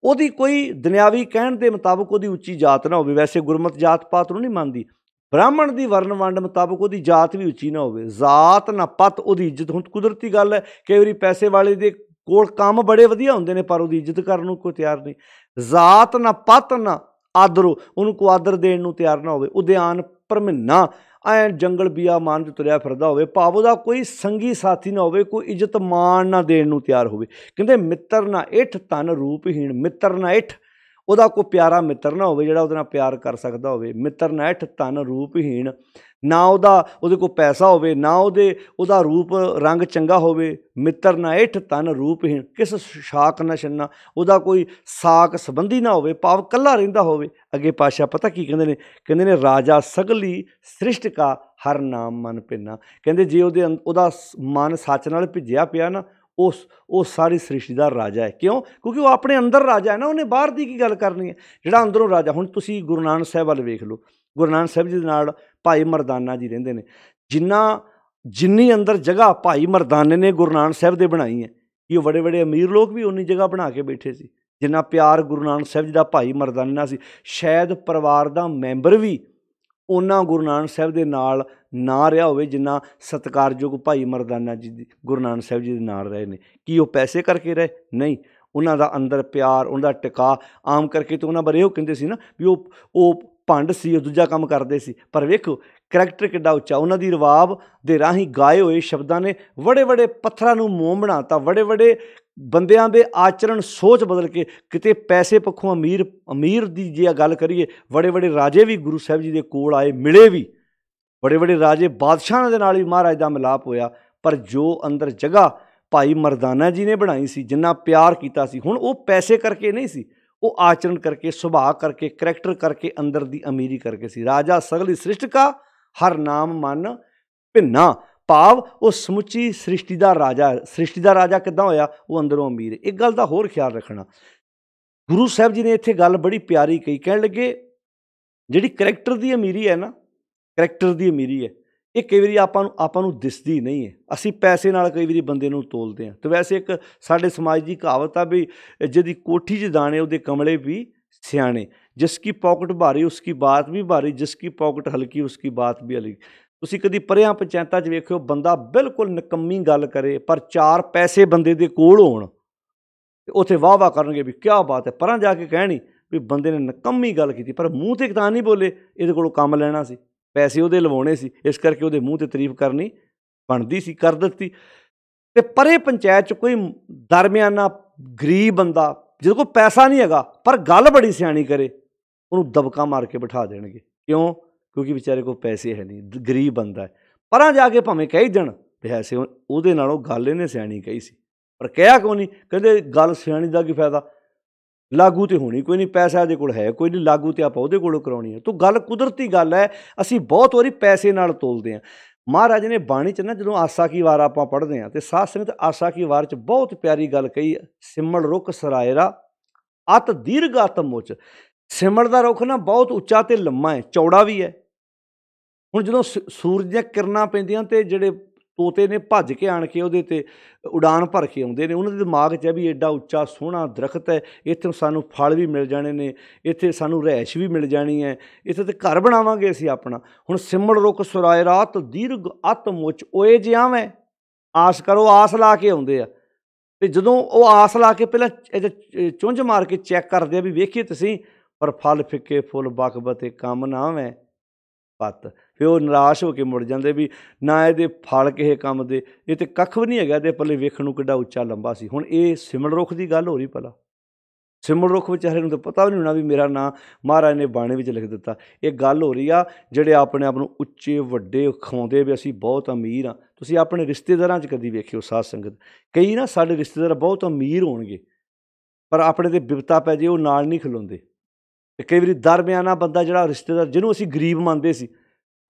ਉਹਦੀ ਕੋਈ ਦੁਨਿਆਵੀ ਕਹਿਣ ਦੇ ਮੁਤਾਬਕ ਉਹਦੀ ਉੱਚੀ ਜਾਤ ਨਾ ਹੋਵੇ। ਵੈਸੇ ਗੁਰਮਤਿ ਜਾਤ ਪਾਤ ਨੂੰ ਨਹੀਂ ਮੰਨਦੀ। ਬ੍ਰਾਹਮਣ ਦੀ ਵਰਨ ਵੰਡ ਮੁਤਾਬਕ ਉਹਦੀ ਜਾਤ ਵੀ ਉੱਚੀ ਨਾ ਹੋਵੇ। ਜ਼ਾਤ ਨਾ ਪਤ, ਉਹਦੀ ਇੱਜ਼ਤ। ਹੁਣ ਕੁਦਰਤੀ ਗੱਲ ਹੈ, ਕਈ ਵਾਰੀ ਪੈਸੇ ਵਾਲੇ ਦੇ ਕੋਲ ਕੰਮ ਬੜੇ ਵਧੀਆ ਹੁੰਦੇ ਨੇ ਪਰ ਉਹਦੀ ਇੱਜ਼ਤ ਕਰਨ ਨੂੰ ਕੋਈ ਤਿਆਰ ਨਹੀਂ। ਜ਼ਾਤ ਨਾ ਪੱਤ ਨਾ ਆਦਰੋ, ਉਹਨੂੰ ਕੋਈ ਆਦਰ ਦੇਣ ਨੂੰ ਤਿਆਰ ਨਾ ਹੋਵੇ। ਉਦਿਆਨ ਭਰਮਿੰਨਾ, ਐਂ ਜੰਗਲ ਬਿਆਮਾਨ 'ਚ ਤੁਰਿਆ ਫਿਰਦਾ ਹੋਵੇ, ਭਾਵ ਉਹਦਾ ਕੋਈ ਸੰਗੀ ਸਾਥੀ ਨਾ ਹੋਵੇ, ਕੋਈ ਇੱਜ਼ਤ ਮਾਣ ਨਾ ਦੇਣ ਨੂੰ ਤਿਆਰ ਹੋਵੇ। ਕਹਿੰਦੇ ਮਿੱਤਰ ਨਾ ਇੱਠ ਧਨ ਰੂਪਹੀਣ, ਮਿੱਤਰ ਨਾ ਇੱਠ, ਉਹਦਾ ਕੋਈ ਪਿਆਰਾ ਮਿੱਤਰ ਨਾ ਹੋਵੇ ਜਿਹੜਾ ਉਹਦੇ ਨਾਲ ਪਿਆਰ ਕਰ ਸਕਦਾ ਹੋਵੇ। ਮਿੱਤਰ ਨਾ ਇੱਠ ਧਨ ਰੂਪਹੀਣ, ਨਾ ਉਹਦੇ ਕੋਲ ਪੈਸਾ ਹੋਵੇ, ਨਾ ਉਹਦਾ ਰੂਪ ਰੰਗ ਚੰਗਾ ਹੋਵੇ। ਮਿੱਤਰ ਨਾ ਇੱਠ ਧਨ ਰੂਪਹੀਣ, ਕਿਸ ਸ਼ਾਕ ਨਾ ਛੰਨਾ, ਉਹਦਾ ਕੋਈ ਸਾਕ ਸੰਬੰਧੀ ਨਾ ਹੋਵੇ, ਭਾਵ ਇਕੱਲਾ ਰਹਿੰਦਾ ਹੋਵੇ। ਅੱਗੇ ਪਾਤਸ਼ਾਹ ਪਤਾ ਕੀ ਕਹਿੰਦੇ ਨੇ? ਕਹਿੰਦੇ ਨੇ ਰਾਜਾ ਸਗਲੀ ਸ੍ਰਿਸ਼ਟ ਕਾ ਹਰ ਨਾਮ ਮਨ ਭਿੰਨਾ। ਕਹਿੰਦੇ ਜੇ ਉਹਦਾ ਮਨ ਸੱਚ ਨਾਲ ਭਿੱਜਿਆ ਪਿਆ ਨਾ, ਉਹ ਸਾਰੀ ਸ੍ਰਿਸ਼ਟੀ ਦਾ ਰਾਜਾ ਹੈ। ਕਿਉਂ? ਕਿਉਂਕਿ ਉਹ ਆਪਣੇ ਅੰਦਰ ਰਾਜਾ ਹੈ ਨਾ, ਉਹਨੇ ਬਾਹਰ ਦੀ ਕੀ ਗੱਲ ਕਰਨੀ ਹੈ। ਜਿਹੜਾ ਅੰਦਰੋਂ ਰਾਜਾ, ਹੁਣ ਤੁਸੀਂ ਗੁਰੂ ਨਾਨਕ ਸਾਹਿਬ ਵੱਲ ਵੇਖ ਲਓ। ਗੁਰੂ ਨਾਨਕ ਸਾਹਿਬ ਜੀ ਦੇ ਨਾਲ ਭਾਈ ਮਰਦਾਨਾ ਜੀ ਰਹਿੰਦੇ ਨੇ। ਜਿੰਨੀ ਅੰਦਰ ਜਗ੍ਹਾ ਭਾਈ ਮਰਦਾਨੇ ਨੇ ਗੁਰੂ ਨਾਨਕ ਸਾਹਿਬ ਦੇ ਬਣਾਈ ਹੈ, ਕਿ ਉਹ ਬੜੇ ਅਮੀਰ ਲੋਕ ਵੀ ਉਨੀ ਜਗ੍ਹਾ ਬਣਾ ਕੇ ਬੈਠੇ ਸੀ। ਜਿੰਨਾ ਪਿਆਰ ਗੁਰੂ ਨਾਨਕ ਸਾਹਿਬ ਜੀ ਦਾ ਭਾਈ ਮਰਦਾਨਾ ਸੀ, ਸ਼ਾਇਦ ਪਰਿਵਾਰ ਦਾ ਮੈਂਬਰ ਵੀ ਉਹਨਾਂ ਗੁਰੂ ਨਾਨਕ ਸਾਹਿਬ ਦੇ ਨਾਲ ਨਾ ਰਿਹਾ ਹੋਵੇ ਜਿੰਨਾ ਸਤਿਕਾਰਯੋਗ ਭਾਈ ਮਰਦਾਨਾ ਜੀ ਗੁਰੂ ਨਾਨਕ ਸਾਹਿਬ ਜੀ ਦੇ ਨਾਲ ਰਹੇ ਨੇ। ਕੀ ਉਹ ਪੈਸੇ ਕਰਕੇ ਰਹੇ? ਨਹੀਂ, ਉਹਨਾਂ ਦਾ ਅੰਦਰ ਪਿਆਰ, ਉਹਨਾਂ ਦਾ ਟਿਕਾ। ਆਮ ਕਰਕੇ ਤਾਂ ਉਹਨਾਂ ਬਾਰੇ ਇਹੋ ਕਹਿੰਦੇ ਸੀ ਨਾ ਵੀ ਉਹ ਭੰਡ ਸੀ, ਉਹ ਦੂਜਾ ਕੰਮ ਕਰਦੇ ਸੀ। ਪਰ ਵੇਖੋ ਕਰੈਕਟਰ ਕਿੱਡਾ ਉੱਚਾ। ਉਹਨਾਂ ਦੀ ਰਵਾਬ ਦੇ ਰਾਹੀਂ ਗਾਏ ਹੋਏ ਸ਼ਬਦਾਂ ਨੇ ਬੜੇ ਪੱਥਰਾਂ ਨੂੰ ਮੋਮ ਬਣਾਤਾ। ਬੜੇ ਬੰਦਿਆਂ ਦੇ ਆਚਰਣ ਸੋਚ ਬਦਲ ਕੇ, ਕਿਤੇ ਪੈਸੇ ਪੱਖੋਂ ਅਮੀਰ ਦੀ ਜੇ ਗੱਲ ਕਰੀਏ, ਬੜੇ ਰਾਜੇ ਵੀ ਗੁਰੂ ਸਾਹਿਬ ਜੀ ਦੇ ਕੋਲ ਆਏ, ਮਿਲੇ ਵੀ। ਬੜੇ ਰਾਜੇ ਬਾਦਸ਼ਾਹਾਂ ਦੇ ਨਾਲ ਵੀ ਮਹਾਰਾਜ ਦਾ ਮਿਲਾਪ ਹੋਇਆ। ਪਰ ਜੋ ਅੰਦਰ ਜਗ੍ਹਾ ਭਾਈ ਮਰਦਾਨਾ ਜੀ ਨੇ ਬਣਾਈ ਸੀ, ਜਿੰਨਾ ਪਿਆਰ ਕੀਤਾ ਸੀ, ਹੁਣ ਉਹ ਪੈਸੇ ਕਰਕੇ ਨਹੀਂ ਸੀ, ਉਹ ਆਚਰਣ ਕਰਕੇ, ਸੁਭਾਅ ਕਰਕੇ, ਕਰੈਕਟਰ ਕਰਕੇ, ਅੰਦਰ ਦੀ ਅਮੀਰੀ ਕਰਕੇ ਸੀ। ਰਾਜਾ ਸਗਲੀ ਸ੍ਰਿਸ਼ਟ ਕਾ ਹਰ ਨਾਮ ਮਨ ਭਿੰਨਾ, ਭਾਵ ਉਹ ਸਮੁੱਚੀ ਸ੍ਰਿਸ਼ਟੀ ਦਾ ਰਾਜਾ। ਸ੍ਰਿਸ਼ਟੀ ਦਾ ਰਾਜਾ ਕਿੱਦਾਂ ਹੋਇਆ? ਉਹ ਅੰਦਰੋਂ ਅਮੀਰ ਹੈ। ਇੱਕ ਗੱਲ ਦਾ ਹੋਰ ਖਿਆਲ ਰੱਖਣਾ, ਗੁਰੂ ਸਾਹਿਬ ਜੀ ਨੇ ਇੱਥੇ ਗੱਲ ਬੜੀ ਪਿਆਰੀ ਕਹੀ। ਕਹਿਣ ਲੱਗੇ ਜਿਹੜੀ ਕਰੈਕਟਰ ਦੀ ਅਮੀਰੀ ਹੈ ਨਾ, ਕਰੈਕਟਰ ਦੀ ਅਮੀਰੀ ਹੈ, ਇਹ ਕਈ ਵਾਰੀ ਆਪਾਂ ਨੂੰ ਦਿਸਦੀ ਨਹੀਂ ਹੈ। ਅਸੀਂ ਪੈਸੇ ਨਾਲ ਕਈ ਵਾਰੀ ਬੰਦੇ ਨੂੰ ਤੋਲਦੇ ਹਾਂ। ਅਤੇ ਵੈਸੇ ਇੱਕ ਸਾਡੇ ਸਮਾਜ ਦੀ ਕਹਾਵਤ ਆ ਵੀ ਜਿਹਦੀ ਕੋਠੀ 'ਚ ਦਾਣੇ ਉਹਦੇ ਕਮਲੇ ਵੀ ਸਿਆਣੇ। ਜਿਸ ਕੀ ਪੌਕਟ ਭਾਰੀ ਉਸ ਕੀ ਬਾਤ ਵੀ ਭਾਰੀ, ਜਿਸ ਕੀ ਪੌਕਟ ਹਲਕੀ ਉਸ ਕੀ ਬਾਤ ਵੀ ਹਲਕੀ। ਤੁਸੀਂ ਕਦੀ ਪਰਿਆਂ ਪੰਚਾਇਤਾਂ 'ਚ ਵੇਖਿਓ, ਬੰਦਾ ਬਿਲਕੁਲ ਨਿਕੰਮੀ ਗੱਲ ਕਰੇ ਪਰ 4 ਪੈਸੇ ਬੰਦੇ ਦੇ ਕੋਲ ਹੋਣ, ਉੱਥੇ ਵਾਹ ਕਰਨਗੇ ਵੀ ਕਿਆ ਬਾਤ ਹੈ। ਪਰਾਂ ਜਾ ਕੇ ਕਹਿਣੀ ਵੀ ਬੰਦੇ ਨੇ ਨਿਕੰਮੀ ਗੱਲ ਕੀਤੀ, ਪਰ ਮੂੰਹ 'ਤੇ ਤਾਂ ਨਹੀਂ ਬੋਲੇ। ਇਹਦੇ ਕੋਲੋਂ ਕੰਮ ਲੈਣਾ ਸੀ, ਪੈਸੇ ਉਹਦੇ ਲਵਾਉਣੇ ਸੀ, ਇਸ ਕਰਕੇ ਉਹਦੇ ਮੂੰਹ 'ਤੇ ਤਾਰੀਫ ਕਰਨੀ ਬਣਦੀ ਸੀ, ਕਰ ਦਿੱਤੀ। ਅਤੇ ਪਰੇ ਪੰਚਾਇਤ 'ਚ ਕੋਈ ਦਰਮਿਆਨਾ ਗਰੀਬ ਬੰਦਾ ਜਿਹਦੇ ਕੋਲ ਪੈਸਾ ਨਹੀਂ ਹੈਗਾ ਪਰ ਗੱਲ ਬੜੀ ਸਿਆਣੀ ਕਰੇ, ਉਹਨੂੰ ਦਬਕਾ ਮਾਰ ਕੇ ਬਿਠਾ ਦੇਣਗੇ। ਕਿਉਂ? ਕਿਉਂਕਿ ਵਿਚਾਰੇ ਕੋਲ ਪੈਸੇ ਹੈ ਨਹੀਂ, ਗਰੀਬ ਬੰਦਾ ਹੈ। ਪਰਾਂ ਜਾ ਕੇ ਭਾਵੇਂ ਕਹੀ ਜਾਣ ਪੈਸੇ ਉਹਦੇ ਨਾਲੋਂ ਗੱਲ ਇਹਨੇ ਸਿਆਣੀ ਕਹੀ ਸੀ, ਪਰ ਕਿਹਾ ਕਿਉਂ ਨਹੀਂ? ਕਹਿੰਦੇ ਗੱਲ ਸਿਆਣੀ ਦਾ ਕੀ ਫਾਇਦਾ, ਲਾਗੂ ਤਾਂ ਹੋਣੀ ਕੋਈ ਨਹੀਂ, ਪੈਸਾ ਇਹਦੇ ਕੋਲ ਹੈ ਕੋਈ ਨਹੀਂ, ਲਾਗੂ ਤਾਂ ਆਪਾਂ ਉਹਦੇ ਕੋਲੋਂ ਕਰਾਉਣੀ ਹੈ। ਤੋ ਗੱਲ ਕੁਦਰਤੀ ਗੱਲ ਹੈ, ਅਸੀਂ ਬਹੁਤ ਵਾਰੀ ਪੈਸੇ ਨਾਲ ਤੋਲਦੇ ਹਾਂ। ਮਹਾਰਾਜ ਨੇ ਬਾਣੀ 'ਚ ਨਾ ਜਦੋਂ ਆਸਾ ਕੀ ਵਾਰ ਆਪਾਂ ਪੜ੍ਹਦੇ ਹਾਂ, ਅਤੇ ਸਾਧ ਸੰਗਤ ਆਸਾ ਕੀ ਵਾਰ 'ਚ ਬਹੁਤ ਪਿਆਰੀ ਗੱਲ ਕਹੀ, ਸਿਮਲ ਰੁੱਖ ਸਰਾਇਰਾ ਅਤ ਦੀਰਘ ਆਤਮ ਮੁੱਚ। ਸਿਮਲ ਦਾ ਰੁੱਖ ਨਾ ਬਹੁਤ ਉੱਚਾ ਅਤੇ ਲੰਮਾ ਹੈ, ਚੌੜਾ ਵੀ ਹੈ। ਹੁਣ ਜਦੋਂ ਸੂਰਜ ਦੀਆਂ ਕਿਰਨਾਂ ਪੈਂਦੀਆਂ ਅਤੇ ਜਿਹੜੇ ਤੋਤੇ ਨੇ ਭੱਜ ਕੇ ਆਣ ਕੇ ਉਹਦੇ 'ਤੇ ਉਡਾਨ ਭਰ ਕੇ ਆਉਂਦੇ ਨੇ, ਉਹਨਾਂ ਦੇ ਦਿਮਾਗ 'ਚ ਹੈ ਵੀ ਐਡਾ ਉੱਚਾ ਸੋਹਣਾ ਦਰਖਤ ਹੈ, ਇੱਥੋਂ ਸਾਨੂੰ ਫਲ ਵੀ ਮਿਲ ਜਾਣੇ ਨੇ, ਇੱਥੇ ਸਾਨੂੰ ਰਿਹਾਇਸ਼ ਵੀ ਮਿਲ ਜਾਣੀ ਹੈ, ਇੱਥੇ ਤਾਂ ਘਰ ਬਣਾਵਾਂਗੇ ਅਸੀਂ ਆਪਣਾ। ਹੁਣ ਸਿਮਲ ਰੁੱਖ ਸੁਰਾਏ ਰਾਤ ਦੀਰਘ ਅਤ ਮੁੱਚ, ਓਏ ਜਿਹਾ ਮੈਂ ਆਸ ਕਰੋ, ਆਸ ਲਾ ਕੇ ਆਉਂਦੇ ਆ। ਅਤੇ ਜਦੋਂ ਉਹ ਆਸ ਲਾ ਕੇ ਪਹਿਲਾਂ ਇਹਦੇ ਚੁੰਝ ਮਾਰ ਕੇ ਚੈੱਕ ਕਰਦੇ ਆ ਵੀ ਵੇਖੀਏ ਤੁਸੀਂ, ਪਰ ਫਲ ਫਿੱਕੇ ਫੁੱਲ ਬਕਬਤੇ ਕੰਮ ਨਾ ਮੈਂ ਪੱਤ। ਫਿਰ ਉਹ ਨਿਰਾਸ਼ ਹੋ ਕੇ ਮੁੜ ਜਾਂਦੇ ਵੀ ਨਾ ਇਹਦੇ ਫਲ ਕਿਸੇ ਕੰਮ ਦੇ, ਇਹ ਤਾਂ ਕੱਖ ਵੀ ਨਹੀਂ ਹੈਗਾ ਇਹਦੇ ਪੱਲੇ, ਵੇਖਣ ਨੂੰ ਕਿੱਡਾ ਉੱਚਾ ਲੰਬਾ ਸੀ। ਹੁਣ ਇਹ ਸਿਮਲ ਰੁੱਖ ਦੀ ਗੱਲ ਹੋ ਰਹੀ ਭਲਾ, ਸਿਮਲ ਰੁੱਖ ਵਿਚਾਰੇ ਨੂੰ ਤਾਂ ਪਤਾ ਵੀ ਨਹੀਂ ਹੋਣਾ ਵੀ ਮੇਰਾ ਨਾਂ ਮਹਾਰਾਜ ਨੇ ਬਾਣੇ ਵਿੱਚ ਲਿਖ ਦਿੱਤਾ। ਇਹ ਗੱਲ ਹੋ ਰਹੀ ਆ ਜਿਹੜੇ ਆਪਣੇ ਆਪ ਨੂੰ ਉੱਚੇ ਵੱਡੇ ਖਾਉਂਦੇ ਵੀ ਅਸੀਂ ਬਹੁਤ ਅਮੀਰ ਹਾਂ। ਤੁਸੀਂ ਆਪਣੇ ਰਿਸ਼ਤੇਦਾਰਾਂ 'ਚ ਕਦੀ ਵੇਖਿਓ ਸਾਧ ਸੰਗਤ, ਕਈ ਨਾ ਸਾਡੇ ਰਿਸ਼ਤੇਦਾਰ ਬਹੁਤ ਅਮੀਰ ਹੋਣਗੇ ਪਰ ਆਪਣੇ 'ਤੇ ਬਿਪਤਾ ਪੈ ਜੇ ਉਹ ਨਾਲ ਨਹੀਂ ਖਲੋਂਦੇ। ਅਤੇ ਕਈ ਵਾਰੀ ਦਰਮਿਆਨਾ ਬੰਦਾ ਜਿਹੜਾ ਰਿਸ਼ਤੇਦਾਰ ਜਿਹਨੂੰ ਅਸੀਂ ਗਰੀਬ ਮੰਨਦੇ ਸੀ,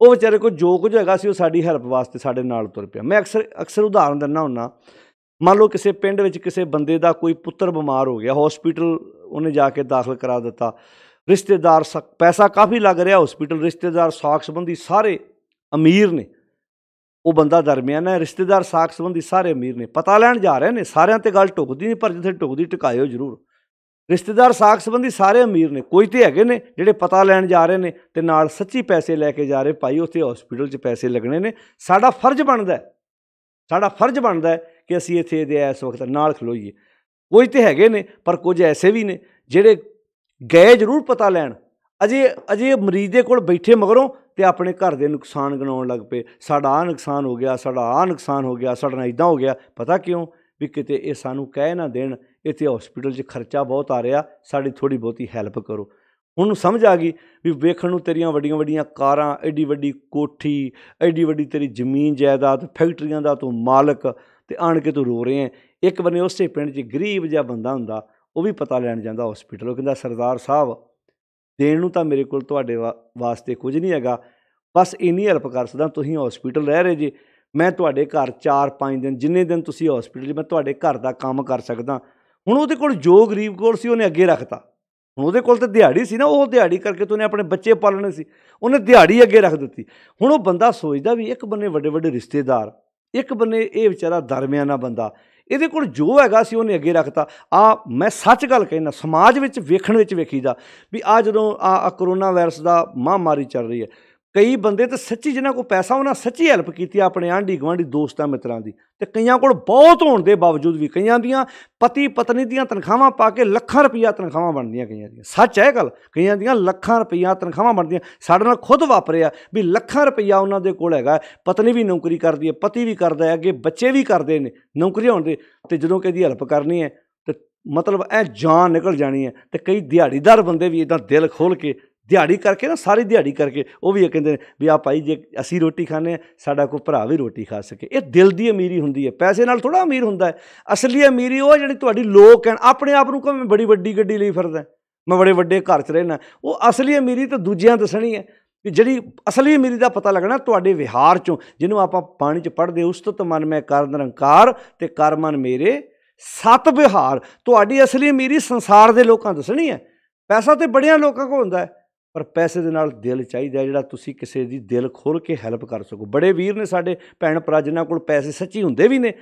ਉਹ ਵਿਚਾਰੇ ਕੋਲ ਜੋ ਕੁਝ ਹੈਗਾ ਸੀ ਉਹ ਸਾਡੀ ਹੈਲਪ ਵਾਸਤੇ ਸਾਡੇ ਨਾਲ ਤੁਰ ਪਿਆ। ਮੈਂ ਅਕਸਰ ਉਦਾਹਰਨ ਦਿੰਦਾ ਹੁੰਦਾ, ਮੰਨ ਲਓ ਕਿਸੇ ਪਿੰਡ ਵਿੱਚ ਕਿਸੇ ਬੰਦੇ ਦਾ ਕੋਈ ਪੁੱਤਰ ਬਿਮਾਰ ਹੋ ਗਿਆ, ਹੋਸਪੀਟਲ ਉਹਨੇ ਜਾ ਕੇ ਦਾਖਲ ਕਰਾ ਦਿੱਤਾ, ਰਿਸ਼ਤੇਦਾਰ ਪੈਸਾ ਕਾਫੀ ਲੱਗ ਰਿਹਾ ਹੋਸਪੀਟਲ, ਰਿਸ਼ਤੇਦਾਰ ਸਾਕ ਸੰਬੰਧੀ ਸਾਰੇ ਅਮੀਰ ਨੇ, ਉਹ ਬੰਦਾ ਦਰਮਿਆਨਾ, ਰਿਸ਼ਤੇਦਾਰ ਸਾਕ ਸੰਬੰਧੀ ਸਾਰੇ ਅਮੀਰ ਨੇ, ਪਤਾ ਲੈਣ ਜਾ ਰਹੇ ਨੇ, ਸਾਰਿਆਂ 'ਤੇ ਗੱਲ ਢੁਕਦੀ ਨਹੀਂ ਪਰ ਜਿੱਥੇ ਢੁਕਦੀ ਟਿਕਾਇਓ ਜ਼ਰੂਰ। ਰਿਸ਼ਤੇਦਾਰ ਸਾਕ ਸੰਬੰਧੀ ਸਾਰੇ ਅਮੀਰ ਨੇ, ਕੋਈ ਤਾਂ ਹੈਗੇ ਨੇ ਜਿਹੜੇ ਪਤਾ ਲੈਣ ਜਾ ਰਹੇ ਨੇ ਅਤੇ ਨਾਲ ਸੱਚੀ ਪੈਸੇ ਲੈ ਕੇ ਜਾ ਰਹੇ, ਭਾਈ ਉੱਥੇ ਹੋਸਪੀਟਲ 'ਚ ਪੈਸੇ ਲੱਗਣੇ ਨੇ, ਸਾਡਾ ਫਰਜ਼ ਬਣਦਾ ਕਿ ਅਸੀਂ ਇੱਥੇ ਦੇ ਇਸ ਵਕਤ ਨਾਲ ਖਲੋਈਏ। ਕੁਝ ਤਾਂ ਹੈਗੇ ਨੇ ਪਰ ਕੁਝ ਐਸੇ ਵੀ ਨੇ ਜਿਹੜੇ ਗਏ ਜ਼ਰੂਰ ਪਤਾ ਲੈਣ, ਅਜੇ ਮਰੀਜ਼ ਦੇ ਕੋਲ ਬੈਠੇ ਮਗਰੋਂ ਤੇ ਆਪਣੇ ਘਰ ਦੇ ਨੁਕਸਾਨ ਗਿਣਾਉਣ ਲੱਗ ਪਏ। ਸਾਡਾ ਆਹ ਨੁਕਸਾਨ ਹੋ ਗਿਆ, ਸਾਡਾ ਆਹ ਨੁਕਸਾਨ ਹੋ ਗਿਆ, ਸਾਡਾ ਨਾਲ ਇੱਦਾਂ ਹੋ ਗਿਆ। ਪਤਾ ਕਿਉਂ? ਵੀ ਕਿਤੇ ਇਹ ਸਾਨੂੰ ਕਹਿ ਨਾ ਦੇਣ ਇੱਥੇ ਹੌਸਪੀਟਲ 'ਚ ਖਰਚਾ ਬਹੁਤ ਆ ਰਿਹਾ, ਸਾਡੀ ਥੋੜ੍ਹੀ ਬਹੁਤੀ ਹੈਲਪ ਕਰੋ। ਹੁਣ ਸਮਝ ਆ ਗਈ ਵੀ ਵੇਖਣ ਨੂੰ ਤੇਰੀਆਂ ਵੱਡੀਆਂ ਵੱਡੀਆਂ ਕਾਰਾਂ, ਐਡੀ ਵੱਡੀ ਕੋਠੀ, ਐਡੀ ਵੱਡੀ ਤੇਰੀ ਜ਼ਮੀਨ ਜਾਇਦਾਦ, ਫੈਕਟਰੀਆਂ ਦਾ ਤੂੰ ਮਾਲਕ, ਤੇ ਆਣ ਕੇ ਤੂੰ ਰੋ ਰਹੇ ਹੈ। ਇੱਕ ਬੰਨੇ ਉਸੇ ਪਿੰਡ 'ਚ ਗਰੀਬ ਜਿਹਾ ਬੰਦਾ ਹੁੰਦਾ, ਉਹ ਵੀ ਪਤਾ ਲੈਣ ਜਾਂਦਾ ਹੌਸਪੀਟਲ। ਉਹ ਕਹਿੰਦਾ ਸਰਦਾਰ ਸਾਹਿਬ ਦੇਣ ਨੂੰ ਤਾਂ ਮੇਰੇ ਕੋਲ ਤੁਹਾਡੇ ਵਾਸਤੇ ਕੁਝ ਨਹੀਂ ਹੈਗਾ, ਬਸ ਇੰਨੀ ਹੈਲਪ ਕਰ ਸਕਦਾ। ਤੁਸੀਂ ਹੌਸਪੀਟਲ ਰਹਿ ਰਹੇ ਜੇ, ਮੈਂ ਤੁਹਾਡੇ ਘਰ 4-5 ਦਿਨ, ਜਿੰਨੇ ਦਿਨ ਤੁਸੀਂ ਹੌਸਪੀਟਲ 'ਚ, ਮੈਂ ਤੁਹਾਡੇ ਘਰ ਦਾ ਕੰਮ ਕਰ ਸਕਦਾ। ਹੁਣ ਉਹਦੇ ਕੋਲ ਜੋ ਗਰੀਬ ਕੋਲ ਸੀ ਉਹਨੇ ਅੱਗੇ ਰੱਖਤਾ। ਹੁਣ ਉਹਦੇ ਕੋਲ ਤਾਂ ਦਿਹਾੜੀ ਸੀ ਨਾ, ਉਹ ਦਿਹਾੜੀ ਕਰਕੇ ਤਾਂ ਉਹਨੇ ਆਪਣੇ ਬੱਚੇ ਪਾਲਣੇ ਸੀ, ਉਹਨੇ ਦਿਹਾੜੀ ਅੱਗੇ ਰੱਖ ਦਿੱਤੀ। ਹੁਣ ਉਹ ਬੰਦਾ ਸੋਚਦਾ ਵੀ ਇੱਕ ਬੰਨੇ ਵੱਡੇ ਵੱਡੇ ਰਿਸ਼ਤੇਦਾਰ, ਇੱਕ ਬੰਨੇ ਇਹ ਵਿਚਾਰਾ ਦਰਮਿਆਨਾ ਬੰਦਾ, ਇਹਦੇ ਕੋਲ ਜੋ ਹੈਗਾ ਸੀ ਉਹਨੇ ਅੱਗੇ ਰੱਖਤਾ। ਮੈਂ ਸੱਚ ਗੱਲ ਕਹਿਣਾ, ਸਮਾਜ ਵਿੱਚ ਵੇਖਣ ਵਿੱਚ ਵੇਖੀਦਾ ਵੀ ਜਦੋਂ ਕਰੋਨਾ ਵਾਇਰਸ ਦਾ ਮਹਾਂਮਾਰੀ ਚੱਲ ਰਹੀ ਹੈ, ਕਈ ਬੰਦੇ ਤਾਂ ਸੱਚੀ ਜਿਨ੍ਹਾਂ ਕੋਲ ਪੈਸਾ ਉਹਨਾਂ ਸੱਚੀ ਹੈਲਪ ਕੀਤੀ ਆਪਣੇ ਆਂਢੀ ਗੁਆਂਢੀ ਦੋਸਤਾਂ ਮਿੱਤਰਾਂ ਦੀ, ਅਤੇ ਕਈਆਂ ਕੋਲ ਬਹੁਤ ਹੋਣ ਦੇ ਬਾਵਜੂਦ ਵੀ ਕਈਆਂ ਦੀਆਂ ਪਤੀ ਪਤਨੀ ਦੀਆਂ ਤਨਖਾਹਾਂ ਪਾ ਕੇ ਲੱਖਾਂ ਰੁਪਈਆ ਤਨਖਾਹਾਂ ਬਣਦੀਆਂ ਕਈਆਂ ਦੀਆਂ। ਸੱਚ ਹੈ ਗੱਲ, ਕਈਆਂ ਦੀਆਂ ਲੱਖਾਂ ਰੁਪਈਆ ਤਨਖਾਹਾਂ ਬਣਦੀਆਂ। ਸਾਡੇ ਨਾਲ ਖੁਦ ਵਾਪਰਿਆ ਵੀ ਲੱਖਾਂ ਰੁਪਈਆ ਉਹਨਾਂ ਦੇ ਕੋਲ ਹੈਗਾ, ਪਤਨੀ ਵੀ ਨੌਕਰੀ ਕਰਦੀ ਹੈ, ਪਤੀ ਵੀ ਕਰਦਾ ਹੈ, ਅੱਗੇ ਬੱਚੇ ਵੀ ਕਰਦੇ ਨੇ ਨੌਕਰੀ ਹੋਣ ਦੇ, ਅਤੇ ਜਦੋਂ ਕਿਹਦੀ ਹੈਲਪ ਕਰਨੀ ਹੈ ਤਾਂ ਮਤਲਬ ਜਾਨ ਨਿਕਲ ਜਾਣੀ ਹੈ। ਅਤੇ ਕਈ ਦਿਹਾੜੀਦਾਰ ਬੰਦੇ ਵੀ ਇੱਦਾਂ ਦਿਲ ਖੋਲ੍ਹ ਕੇ ਦਿਹਾੜੀ ਕਰਕੇ ਨਾ, ਸਾਰੀ ਦਿਹਾੜੀ ਕਰਕੇ ਉਹ ਵੀ ਇਹ ਕਹਿੰਦੇ ਨੇ ਵੀ ਭਾਈ ਜੇ ਅਸੀਂ ਰੋਟੀ ਖਾਂਦੇ ਹਾਂ, ਸਾਡਾ ਕੋਈ ਭਰਾ ਵੀ ਰੋਟੀ ਖਾ ਸਕੇ। ਇਹ ਦਿਲ ਦੀ ਅਮੀਰੀ ਹੁੰਦੀ ਹੈ, ਪੈਸੇ ਨਾਲ ਥੋੜ੍ਹਾ ਅਮੀਰ ਹੁੰਦਾ ਹੈ। ਅਸਲੀ ਅਮੀਰੀ ਉਹ ਜਿਹੜੀ ਤੁਹਾਡੀ ਲੋਕ ਕਹਿਣ, ਆਪਣੇ ਆਪ ਨੂੰ ਕਹੋ ਮੈਂ ਬੜੀ ਵੱਡੀ ਗੱਡੀ ਲਈ ਫਿਰਦਾ, ਮੈਂ ਬੜੇ ਵੱਡੇ ਘਰ 'ਚ ਰਹਿਣਾ, ਉਹ ਅਸਲੀ ਅਮੀਰੀ ਤਾਂ ਦੂਜਿਆਂ ਦੱਸਣੀ ਹੈ। ਕਿ ਜਿਹੜੀ ਅਸਲੀ ਅਮੀਰੀ ਦਾ ਪਤਾ ਲੱਗਣਾ ਤੁਹਾਡੇ ਵਿਹਾਰ 'ਚੋਂ, ਜਿਹਨੂੰ ਆਪਾਂ ਬਾਣੀ 'ਚ ਪੜ੍ਹਦੇ, ਉਸਤਤ ਮਨ ਮੈਂ ਕਰ ਨਿਰੰਕਾਰ ਅਤੇ ਕਰ ਮਨ ਮੇਰੇ ਸਤ ਵਿਹਾਰ। ਤੁਹਾਡੀ ਅਸਲੀ ਅਮੀਰੀ ਸੰਸਾਰ ਦੇ ਲੋਕਾਂ ਦੱਸਣੀ ਹੈ। ਪੈਸਾ ਤਾਂ ਬੜਿਆਂ ਲੋਕਾਂ ਕੋਲ ਹੁੰਦਾ ਹੈ, ਪਰ ਪੈਸੇ ਦੇ ਨਾਲ ਦਿਲ ਚਾਹੀਦਾ, ਜਿਹੜਾ ਤੁਸੀਂ ਕਿਸੇ ਦੀ ਦਿਲ ਖੋਲ੍ਹ ਕੇ ਹੈਲਪ ਕਰ ਸਕੋ। ਬੜੇ ਵੀਰ ਨੇ ਸਾਡੇ ਭੈਣ ਭਰਾ ਜਿਨ੍ਹਾਂ ਕੋਲ ਪੈਸੇ ਸੱਚੀ ਹੁੰਦੇ ਵੀ ਨੇ।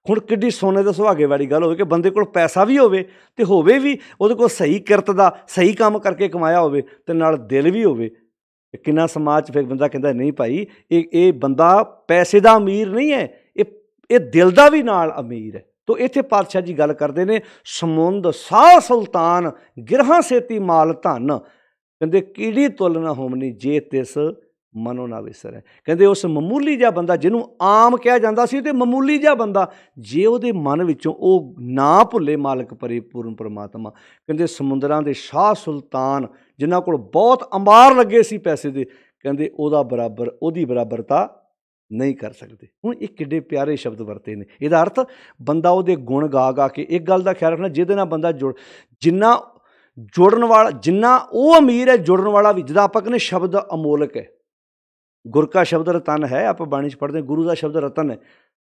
ਹੁਣ ਕਿੱਡੀ ਸੋਨੇ ਦੇ ਸੁਹਾਗੇ ਵਾਲੀ ਗੱਲ ਹੋਵੇ ਕਿ ਬੰਦੇ ਕੋਲ ਪੈਸਾ ਵੀ ਹੋਵੇ, ਅਤੇ ਹੋਵੇ ਵੀ ਉਹਦੇ ਕੋਲ ਸਹੀ ਕਿਰਤ ਦਾ, ਸਹੀ ਕੰਮ ਕਰਕੇ ਕਮਾਇਆ ਹੋਵੇ, ਅਤੇ ਨਾਲ ਦਿਲ ਵੀ ਹੋਵੇ। ਕਿੰਨਾ ਸਮਾਜ 'ਚ ਫਿਰ ਬੰਦਾ ਕਹਿੰਦਾ ਨਹੀਂ ਭਾਈ ਇਹ ਬੰਦਾ ਪੈਸੇ ਦਾ ਅਮੀਰ ਨਹੀਂ ਹੈ, ਇਹ ਦਿਲ ਦਾ ਵੀ ਨਾਲ ਅਮੀਰ ਹੈ। ਤੋ ਇੱਥੇ ਪਾਤਸ਼ਾਹ ਜੀ ਗੱਲ ਕਰਦੇ ਨੇ, ਸਮੁੰਦ ਸਾਹ ਸੁਲਤਾਨ ਗਿਰਹਾਂ ਸੇਤੀ ਮਾਲ ਧਨ, ਕਹਿੰਦੇ ਕੀੜੀ ਤੁਲ ਨਾ ਹੋਮਨੀ ਜੇ ਤਿਸ ਮਨੋ ਨਾ ਵਿਸਰੈ। ਕਹਿੰਦੇ ਉਸ ਮਾਮੂਲੀ ਜਿਹਾ ਬੰਦਾ ਜਿਹਨੂੰ ਆਮ ਕਿਹਾ ਜਾਂਦਾ ਸੀ, ਤੇ ਮਾਮੂਲੀ ਜਿਹਾ ਬੰਦਾ ਜੇ ਉਹਦੇ ਮਨ ਵਿੱਚੋਂ ਉਹ ਨਾ ਭੁੱਲੇ ਮਾਲਕ ਪਰਿਪੂਰਨ ਪਰਮਾਤਮਾ, ਕਹਿੰਦੇ ਸਮੁੰਦਰਾਂ ਦੇ ਸ਼ਾਹ ਸੁਲਤਾਨ ਜਿਨ੍ਹਾਂ ਕੋਲ ਬਹੁਤ ਅੰਬਾਰ ਲੱਗੇ ਸੀ ਪੈਸੇ ਦੇ, ਕਹਿੰਦੇ ਉਹਦੀ ਬਰਾਬਰਤਾ ਨਹੀਂ ਕਰ ਸਕਦੇ। ਹੁਣ ਇਹ ਕਿੱਡੇ ਪਿਆਰੇ ਸ਼ਬਦ ਵਰਤੇ ਨੇ। ਇਹਦਾ ਅਰਥ ਬੰਦਾ ਉਹਦੇ ਗੁਣ ਗਾ ਕੇ, ਇੱਕ ਗੱਲ ਦਾ ਖਿਆਲ ਰੱਖਣਾ, ਜਿਹਦੇ ਨਾਲ ਬੰਦਾ ਜਿੰਨਾ ਜੁੜਨ ਵਾਲਾ, ਜਿੰਨਾ ਉਹ ਅਮੀਰ ਹੈ, ਜੁੜਨ ਵਾਲਾ ਵੀ। ਜਿੱਦਾਂ ਆਪਾਂ ਕਹਿੰਦੇ ਸ਼ਬਦ ਅਮੋਲਕ ਹੈ, ਗੁਰ ਕਾ ਸ਼ਬਦ ਰਤਨ ਹੈ, ਆਪਾਂ ਬਾਣੀ 'ਚ ਪੜ੍ਹਦੇ ਗੁਰੂ ਦਾ ਸ਼ਬਦ ਰਤਨ ਹੈ।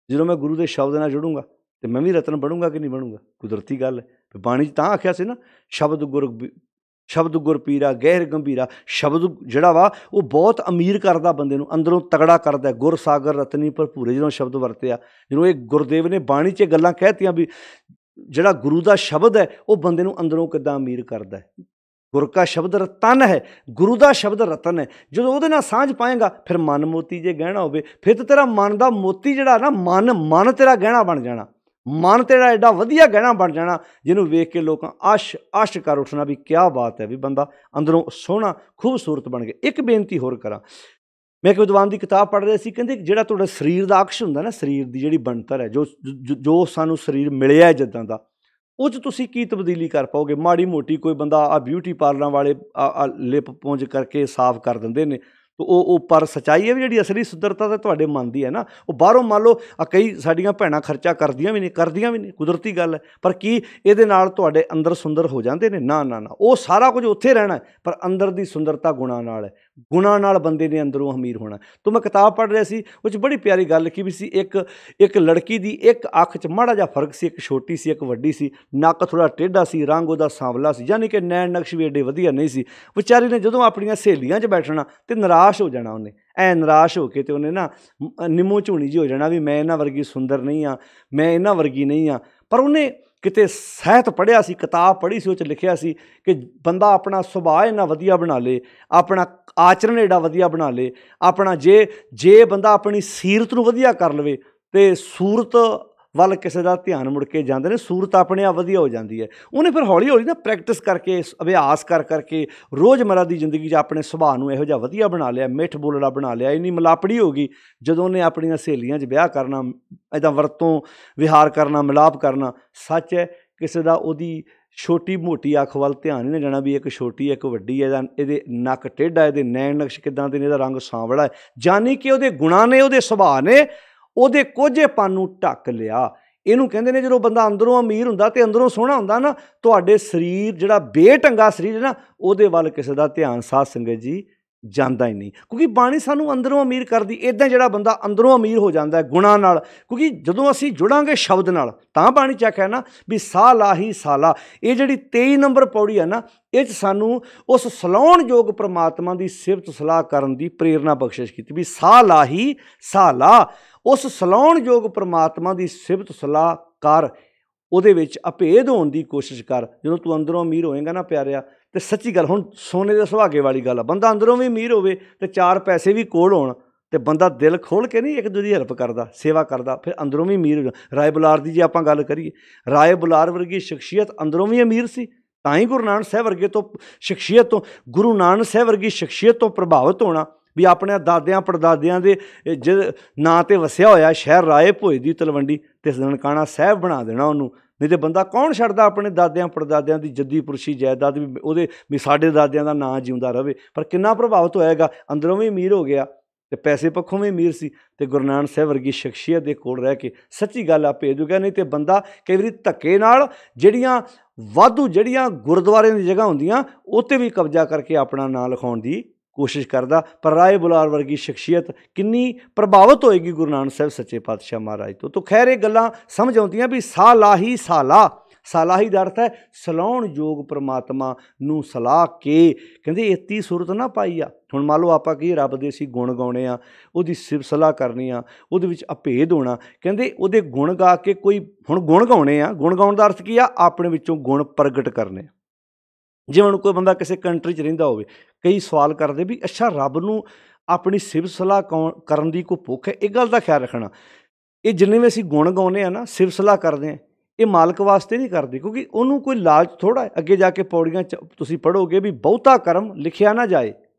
ਜਦੋਂ ਮੈਂ ਗੁਰੂ ਦੇ ਸ਼ਬਦ ਨਾਲ ਜੁੜੂੰਗਾ ਤਾਂ ਮੈਂ ਵੀ ਰਤਨ ਬਣੂੰਗਾ ਕਿ ਨਹੀਂ ਬਣੂੰਗਾ? ਕੁਦਰਤੀ ਗੱਲ ਹੈ। ਬਾਣੀ 'ਚ ਤਾਂ ਆਖਿਆ ਸੀ ਨਾ, ਸ਼ਬਦ ਗੁਰ ਪੀਰਾ ਗਹਿਰ ਗੰਭੀਰਾ। ਸ਼ਬਦ ਜਿਹੜਾ ਵਾ ਉਹ ਬਹੁਤ ਅਮੀਰ ਕਰਦਾ ਬੰਦੇ ਨੂੰ, ਅੰਦਰੋਂ ਤਗੜਾ ਕਰਦਾ। ਗੁਰ ਸਾਗਰ ਰਤਨੀ ਭਰਪੂਰੇ ਜਦੋਂ ਸ਼ਬਦ ਵਰਤਿਆ, ਜਦੋਂ ਇਹ ਗੁਰਦੇਵ ਨੇ ਬਾਣੀ 'ਚ ਗੱਲਾਂ ਕਹਿਤੀਆਂ ਵੀ ਜਿਹੜਾ ਗੁਰੂ ਦਾ ਸ਼ਬਦ ਹੈ ਉਹ ਬੰਦੇ ਨੂੰ ਅੰਦਰੋਂ ਕਿੱਦਾਂ ਅਮੀਰ ਕਰਦਾ ਹੈ। ਗੁਰ ਕਾ ਸ਼ਬਦ ਰਤਨ ਹੈ, ਗੁਰੂ ਦਾ ਸ਼ਬਦ ਰਤਨ ਹੈ। ਜਦੋਂ ਉਹਦੇ ਨਾਲ ਸਾਂਝ ਪਾਏਗਾ, ਫਿਰ ਮਨ ਮੋਤੀ ਜੇ ਗਹਿਣਾ ਹੋਵੇ, ਫਿਰ ਤਾਂ ਤੇਰਾ ਮਨ ਦਾ ਮੋਤੀ ਜਿਹੜਾ ਨਾ, ਮਨ ਤੇਰਾ ਗਹਿਣਾ ਬਣ ਜਾਣਾ। ਮਨ ਤੇਰਾ ਐਡਾ ਵਧੀਆ ਗਹਿਣਾ ਬਣ ਜਾਣਾ, ਜਿਹਨੂੰ ਵੇਖ ਕੇ ਲੋਕਾਂ ਅਸ਼ ਕਰ ਉੱਠਣਾ ਵੀ ਕਿਆ ਬਾਤ ਹੈ, ਵੀ ਬੰਦਾ ਅੰਦਰੋਂ ਸੋਹਣਾ ਖੂਬਸੂਰਤ ਬਣ ਗਿਆ। ਇੱਕ ਬੇਨਤੀ ਹੋਰ ਕਰਾਂ, ਮੈਂ ਇੱਕ ਵਿਦਵਾਨ ਦੀ ਕਿਤਾਬ ਪੜ੍ਹ ਰਿਹਾ ਸੀ, ਕਹਿੰਦੇ ਜਿਹੜਾ ਤੁਹਾਡਾ ਸਰੀਰ ਦਾ ਅਕਸ਼ ਹੁੰਦਾ ਨਾ, ਸਰੀਰ ਦੀ ਜਿਹੜੀ ਬਣਤਰ ਹੈ, ਜੋ ਸਾਨੂੰ ਸਰੀਰ ਮਿਲਿਆ ਜਿੱਦਾਂ ਦਾ, ਉਹ 'ਚ ਤੁਸੀਂ ਕੀ ਤਬਦੀਲੀ ਕਰ ਪਾਓਗੇ? ਮਾੜੀ ਮੋਟੀ ਕੋਈ ਬੰਦਾ ਬਿਊਟੀ ਪਾਰਲਰਾਂ ਵਾਲੇ ਲਿਪ ਪੂੰਝ ਕਰਕੇ ਸਾਫ਼ ਕਰ ਦਿੰਦੇ ਨੇ, ਉਹ ਪਰ ਸੱਚਾਈ ਹੈ ਵੀ ਜਿਹੜੀ ਅਸਲੀ ਸੁੰਦਰਤਾ ਤਾਂ ਤੁਹਾਡੇ ਮਨ ਦੀ ਹੈ ਨਾ। ਉਹ ਬਾਹਰੋਂ ਮੰਨ ਲਓ ਕਈ ਸਾਡੀਆਂ ਭੈਣਾਂ ਖਰਚਾ ਕਰਦੀਆਂ ਵੀ ਨੇ, ਕੁਦਰਤੀ ਗੱਲ ਹੈ, ਪਰ ਕੀ ਇਹਦੇ ਨਾਲ ਤੁਹਾਡੇ ਅੰਦਰ ਸੁੰਦਰ ਹੋ ਜਾਂਦੇ ਨੇ? ਨਾ, ਉਹ ਸਾਰਾ ਕੁਝ ਉੱਥੇ ਰਹਿਣਾ, ਪਰ ਅੰਦਰ ਦੀ ਸੁੰਦਰਤਾ ਗੁਣਾਂ ਨਾਲ ਹੈ। ਗੁਣਾਂ ਨਾਲ ਬੰਦੇ ਨੇ ਅੰਦਰੋਂ ਅਮੀਰ ਹੋਣਾ। ਤਾਂ ਮੈਂ ਕਿਤਾਬ ਪੜ੍ਹ ਰਿਹਾ ਸੀ, ਉਹ 'ਚ ਬੜੀ ਪਿਆਰੀ ਗੱਲ ਲਿਖੀ ਵੀ ਸੀ, ਇੱਕ ਲੜਕੀ ਦੀ ਇੱਕ ਅੱਖ 'ਚ ਮਾੜਾ ਜਿਹਾ ਫਰਕ ਸੀ, ਇੱਕ ਛੋਟੀ ਸੀ, ਇੱਕ ਵੱਡੀ ਸੀ, ਨੱਕ ਥੋੜ੍ਹਾ ਟੇਢਾ ਸੀ, ਰੰਗ ਉਹਦਾ ਸਾਂਵਲਾ ਸੀ, ਯਾਨੀ ਕਿ ਨੈਣ ਨਕਸ਼ ਵੀ ਐਡੇ ਵਧੀਆ ਨਹੀਂ ਸੀ। ਵਿਚਾਰੀ ਨੇ ਜਦੋਂ ਆਪਣੀਆਂ ਸਹੇਲੀਆਂ 'ਚ ਬੈਠਣਾ ਤੇ ਨਿਰਾਸ਼ ਹੋ ਜਾਣਾ, ਉਹਨੇ ਨਿਰਾਸ਼ ਹੋ ਕੇ ਤੇ ਉਹਨੇ ਨਾ ਨਿੰਮੋ ਝੂਣੀ ਜਿਹੀ ਹੋ ਜਾਣਾ ਵੀ ਮੈਂ ਇਹਨਾਂ ਵਰਗੀ ਸੁੰਦਰ ਨਹੀਂ ਹਾਂ, ਮੈਂ ਇਹਨਾਂ ਵਰਗੀ ਨਹੀਂ ਹਾਂ। ਪਰ ਉਹਨੇ ਕਿਤੇ ਸਾਹਿਤ ਪੜ੍ਹਿਆ ਸੀ, ਕਿਤਾਬ ਪੜ੍ਹੀ ਸੀ, ਉਹ 'ਚ ਲਿਖਿਆ ਸੀ ਕਿ ਬੰਦਾ ਆਪਣਾ ਸੁਭਾਅ ਇੰਨਾ ਵਧੀਆ ਬਣਾ ਲੇ, ਆਪਣਾ ਆਚਰਣ ਐਡਾ ਵਧੀਆ ਬਣਾ ਲੇ, ਆਪਣਾ ਜੇ ਬੰਦਾ ਆਪਣੀ ਸੀਰਤ ਨੂੰ ਵਧੀਆ ਕਰ ਲਵੇ ਤੇ ਸੂਰਤ ਵੱਲ ਕਿਸੇ ਦਾ ਧਿਆਨ ਮੁੜ ਕੇ ਜਾਂਦੇ ਨੇ, ਸੂਰਤ ਆਪਣੇ ਆਪ ਵਧੀਆ ਹੋ ਜਾਂਦੀ ਹੈ। ਉਹਨੇ ਫਿਰ ਹੌਲੀ ਹੌਲੀ ਨਾ ਪ੍ਰੈਕਟਿਸ ਕਰਕੇ, ਅਭਿਆਸ ਕਰ ਕਰਕੇ ਰੋਜ਼ਮਰਾ ਦੀ ਜ਼ਿੰਦਗੀ 'ਚ ਆਪਣੇ ਸੁਭਾਅ ਨੂੰ ਇਹੋ ਜਿਹਾ ਵਧੀਆ ਬਣਾ ਲਿਆ, ਮਿੱਠ ਬੋਲੜਾ ਬਣਾ ਲਿਆ, ਇੰਨੀ ਮਿਲਾਪੜੀ ਹੋ ਗਈ। ਜਦੋਂ ਉਹਨੇ ਆਪਣੀਆਂ ਸਹੇਲੀਆਂ 'ਚ ਵਿਆਹ ਕਰਨਾ, ਇੱਦਾਂ ਵਰਤੋਂ ਵਿਹਾਰ ਕਰਨਾ, ਮਿਲਾਪ ਕਰਨਾ, ਸੱਚ ਹੈ ਕਿਸੇ ਦਾ ਉਹਦੀ ਛੋਟੀ ਮੋਟੀ ਅੱਖ ਵੱਲ ਧਿਆਨ ਹੀ ਨਾ ਜਾਣਾ ਵੀ ਇੱਕ ਛੋਟੀ ਹੈ ਇੱਕ ਵੱਡੀ ਹੈ, ਇਹਦੇ ਨੱਕ ਟੇਢਾ, ਇਹਦੇ ਨੈਣ ਨਕਸ਼ ਕਿੱਦਾਂ ਦੇ ਨੇ, ਇਹਦਾ ਰੰਗ ਸਾਂਵਲਾ ਹੈ, ਜਾਨੀ ਕਿ ਉਹਦੇ ਗੁਣਾਂ ਨੇ, ਉਹਦੇ ਸੁਭਾਅ ਨੇ ਉਹਦੇ ਕੋਝੇਪਨ ਨੂੰ ਢੱਕ ਲਿਆ। ਇਹਨੂੰ ਕਹਿੰਦੇ ਨੇ ਜਦੋਂ ਬੰਦਾ ਅੰਦਰੋਂ ਅਮੀਰ ਹੁੰਦਾ ਤੇ ਅੰਦਰੋਂ ਸੋਹਣਾ ਹੁੰਦਾ ਨਾ, ਤੁਹਾਡੇ ਸਰੀਰ ਜਿਹੜਾ ਬੇਢੰਗਾ ਸਰੀਰ ਹੈ ਨਾ, ਉਹਦੇ ਵੱਲ ਕਿਸੇ ਦਾ ਧਿਆਨ ਸਾਧ ਸੰਗਤ ਜੀ ਜਾਂਦਾ ਹੀ ਨਹੀਂ, ਕਿਉਂਕਿ ਬਾਣੀ ਸਾਨੂੰ ਅੰਦਰੋਂ ਅਮੀਰ ਕਰਦੀ। ਇੱਦਾਂ ਜਿਹੜਾ ਬੰਦਾ ਅੰਦਰੋਂ ਅਮੀਰ ਹੋ ਜਾਂਦਾ ਹੈ ਗੁਣਾਂ ਨਾਲ, ਕਿਉਂਕਿ ਜਦੋਂ ਅਸੀਂ ਜੁੜਾਂਗੇ ਸ਼ਬਦ ਨਾਲ ਤਾਂ ਬਾਣੀ 'ਚ ਆਖਿਆ ਨਾ ਵੀ ਸਾਲਾ ਹੀ ਸਾਲਾ। ਇਹ ਜਿਹੜੀ 23 ਨੰਬਰ ਪੌੜੀ ਹੈ ਨਾ, ਇਹ 'ਚ ਸਾਨੂੰ ਉਸ ਸਲਾਹੁਣਯੋਗ ਪ੍ਰਮਾਤਮਾ ਦੀ ਸਿਫਤ ਸਲਾਹ ਕਰਨ ਦੀ ਪ੍ਰੇਰਨਾ ਬਖਸ਼ਿਸ਼ ਕੀਤੀ ਵੀ ਸਾਲਾ ਹੀ ਸਾਲਾ। ਉਸ ਸਲਾਹੁਣਯੋਗ ਪ੍ਰਮਾਤਮਾ ਦੀ ਸਿਫਤ ਸਲਾਹ ਕਰ, ਉਹਦੇ ਵਿੱਚ ਅਭੇਦ ਹੋਣ ਦੀ ਕੋਸ਼ਿਸ਼ ਕਰ। ਜਦੋਂ ਤੂੰ ਅੰਦਰੋਂ ਅਮੀਰ ਹੋਏਗਾ ਨਾ ਪਿਆਰਿਆ, ਤੇ ਸੱਚੀ ਗੱਲ, ਹੁਣ ਸੋਨੇ ਦੇ ਸੁਹਾਗੇ ਵਾਲੀ ਗੱਲ ਆ, ਬੰਦਾ ਅੰਦਰੋਂ ਵੀ ਅਮੀਰ ਹੋਵੇ ਤੇ 4 ਪੈਸੇ ਵੀ ਕੋਲ ਹੋਣ, ਤੇ ਬੰਦਾ ਦਿਲ ਖੋਲ੍ਹ ਕੇ ਨਹੀਂ ਇੱਕ ਦੂਜੇ ਦੀ ਹੈਲਪ ਕਰਦਾ, ਸੇਵਾ ਕਰਦਾ, ਫਿਰ ਅੰਦਰੋਂ ਵੀ ਅਮੀਰ ਹੋ ਜਾਂਦਾ। ਰਾਏ ਬੁਲਾਰ ਦੀ ਜੇ ਆਪਾਂ ਗੱਲ ਕਰੀਏ, ਰਾਏ ਬੁਲਾਰ ਵਰਗੀ ਸ਼ਖਸੀਅਤ ਅੰਦਰੋਂ ਵੀ ਅਮੀਰ ਸੀ, ਤਾਂ ਹੀ ਗੁਰੂ ਨਾਨਕ ਸਾਹਿਬ ਵਰਗੇ ਤੋਂ ਸ਼ਖਸੀਅਤ ਤੋਂ, ਗੁਰੂ ਨਾਨਕ ਸਾਹਿਬ ਵਰਗੀ ਸ਼ਖਸੀਅਤ ਤੋਂ ਪ੍ਰਭਾਵਿਤ ਹੋਣਾ ਵੀ ਆਪਣੇ ਦਾਦਿਆਂ ਪੜਦਾਦਿਆਂ ਦੇ ਨਾਂ 'ਤੇ ਵਸਿਆ ਹੋਇਆ ਸ਼ਹਿਰ ਰਾਏ ਭੋਏ ਦੀ ਤਲਵੰਡੀ ਤੇ ਨਨਕਾਣਾ ਸਾਹਿਬ ਬਣਾ ਦੇਣਾ ਉਹਨੂੰ। ਨਹੀਂ ਤਾਂ ਬੰਦਾ ਕੌਣ ਛੱਡਦਾ ਆਪਣੇ ਦਾਦਿਆਂ ਪੜਦਾਦਿਆਂ ਦੀ ਜੱਦੀ ਪੁਰਸ਼ੀ ਜਾਇਦਾਦ ਵੀ ਉਹਦੇ ਵੀ ਸਾਡੇ ਦਾਦਿਆਂ ਦਾ ਨਾਂ ਜਿਉਂਦਾ ਰਹੇ। ਪਰ ਕਿੰਨਾ ਪ੍ਰਭਾਵਿਤ ਹੋਏਗਾ, ਅੰਦਰੋਂ ਵੀ ਅਮੀਰ ਹੋ ਗਿਆ ਤੇ ਪੈਸੇ ਪੱਖੋਂ ਵੀ ਅਮੀਰ ਸੀ, ਤੇ ਗੁਰੂ ਨਾਨਕ ਸਾਹਿਬ ਵਰਗੀ ਸ਼ਖਸੀਅਤ ਦੇ ਕੋਲ ਰਹਿ ਕੇ ਸੱਚੀ ਗੱਲ ਆ ਭੇਜ ਗਿਆ। ਨਹੀਂ ਤੇ ਬੰਦਾ ਕਈ ਵਾਰੀ ਧੱਕੇ ਨਾਲ ਜਿਹੜੀਆਂ ਵਾਧੂ ਜਿਹੜੀਆਂ ਗੁਰਦੁਆਰਿਆਂ ਦੀ ਜਗ੍ਹਾ ਹੁੰਦੀਆਂ ਉਹ 'ਤੇ ਵੀ ਕਬਜ਼ਾ ਕਰਕੇ ਆਪਣਾ ਨਾਂ ਲਿਖਾਉਣ ਦੀ ਕੋਸ਼ਿਸ਼ ਕਰਦਾ। ਪਰ ਰਾਏ ਬੁਲਾਰ ਵਰਗੀ ਸ਼ਖਸੀਅਤ ਕਿੰਨੀ ਪ੍ਰਭਾਵਿਤ ਹੋਏਗੀ ਗੁਰੂ ਨਾਨਕ ਸਾਹਿਬ ਸੱਚੇ ਪਾਤਸ਼ਾਹ ਮਹਾਰਾਜ ਤੋਂ। ਖੈਰ ਇਹ ਗੱਲਾਂ ਸਮਝ ਆਉਂਦੀਆਂ ਵੀ ਸਾਲਾਹੀ ਸਾਲਾ, ਸਾਲਾਹੀ ਦਾ ਅਰਥ ਹੈ ਸਲਾਹੁਣਯੋਗ ਪ੍ਰਮਾਤਮਾ ਨੂੰ ਸਲਾਹ ਕੇ। ਕਹਿੰਦੇ ਇਤੀ ਸੁਰਤ ਨਾ ਪਾਈ ਆ। ਹੁਣ ਮੰਨ ਲਓ ਆਪਾਂ ਕੀ ਰੱਬ ਦੇ ਅਸੀਂ ਗੁਣ ਗਾਉਣੇ ਆ, ਉਹਦੀ ਸਿਫਤ ਸਲਾਹ ਕਰਨੀ ਆ, ਉਹਦੇ ਵਿੱਚ ਅਭੇਦ ਹੋਣਾ। ਕਹਿੰਦੇ ਉਹਦੇ ਗੁਣ ਗਾ ਕੇ ਕੋਈ, ਹੁਣ ਗੁਣ ਗਾਉਣੇ ਆ, ਗੁਣ ਗਾਉਣ ਦਾ ਅਰਥ ਕੀ ਆ, ਆਪਣੇ ਵਿੱਚੋਂ ਗੁਣ ਪ੍ਰਗਟ ਕਰਨੇ। ਜਿਵੇਂ ਹੁਣ ਕੋਈ ਬੰਦਾ ਕਿਸੇ ਕੰਟਰੀ 'ਚ ਰਹਿੰਦਾ ਹੋਵੇ, ਕਈ ਸਵਾਲ ਕਰਦੇ ਵੀ ਅੱਛਾ ਰੱਬ ਨੂੰ ਆਪਣੀ ਸਿਫਤ ਸਲਾਹ ਕਰਨ ਦੀ ਕੋਈ ਭੁੱਖ ਹੈ? ਇਹ ਗੱਲ ਦਾ ਖਿਆਲ ਰੱਖਣਾ, ਇਹ ਜਿੰਨੇ ਵੀ ਅਸੀਂ ਗੁਣ ਗਾਉਂਦੇ ਆ ਨਾ, ਸਿਫਤ ਸਲਾਹ ਕਰਦੇ ਹਾਂ, ਇਹ ਮਾਲਕ ਵਾਸਤੇ ਨਹੀਂ ਕਰਦੇ, ਕਿਉਂਕਿ ਉਹਨੂੰ ਕੋਈ ਲਾਲਚ ਥੋੜ੍ਹਾ ਹੈ। ਅੱਗੇ ਜਾ ਕੇ ਪੌੜੀਆਂ 'ਚ ਤੁਸੀਂ ਪੜ੍ਹੋਗੇ ਵੀ ਬਹੁਤਾ ਕਰਮ ਲਿਖਿਆ ਨਾ ਜਾਏ।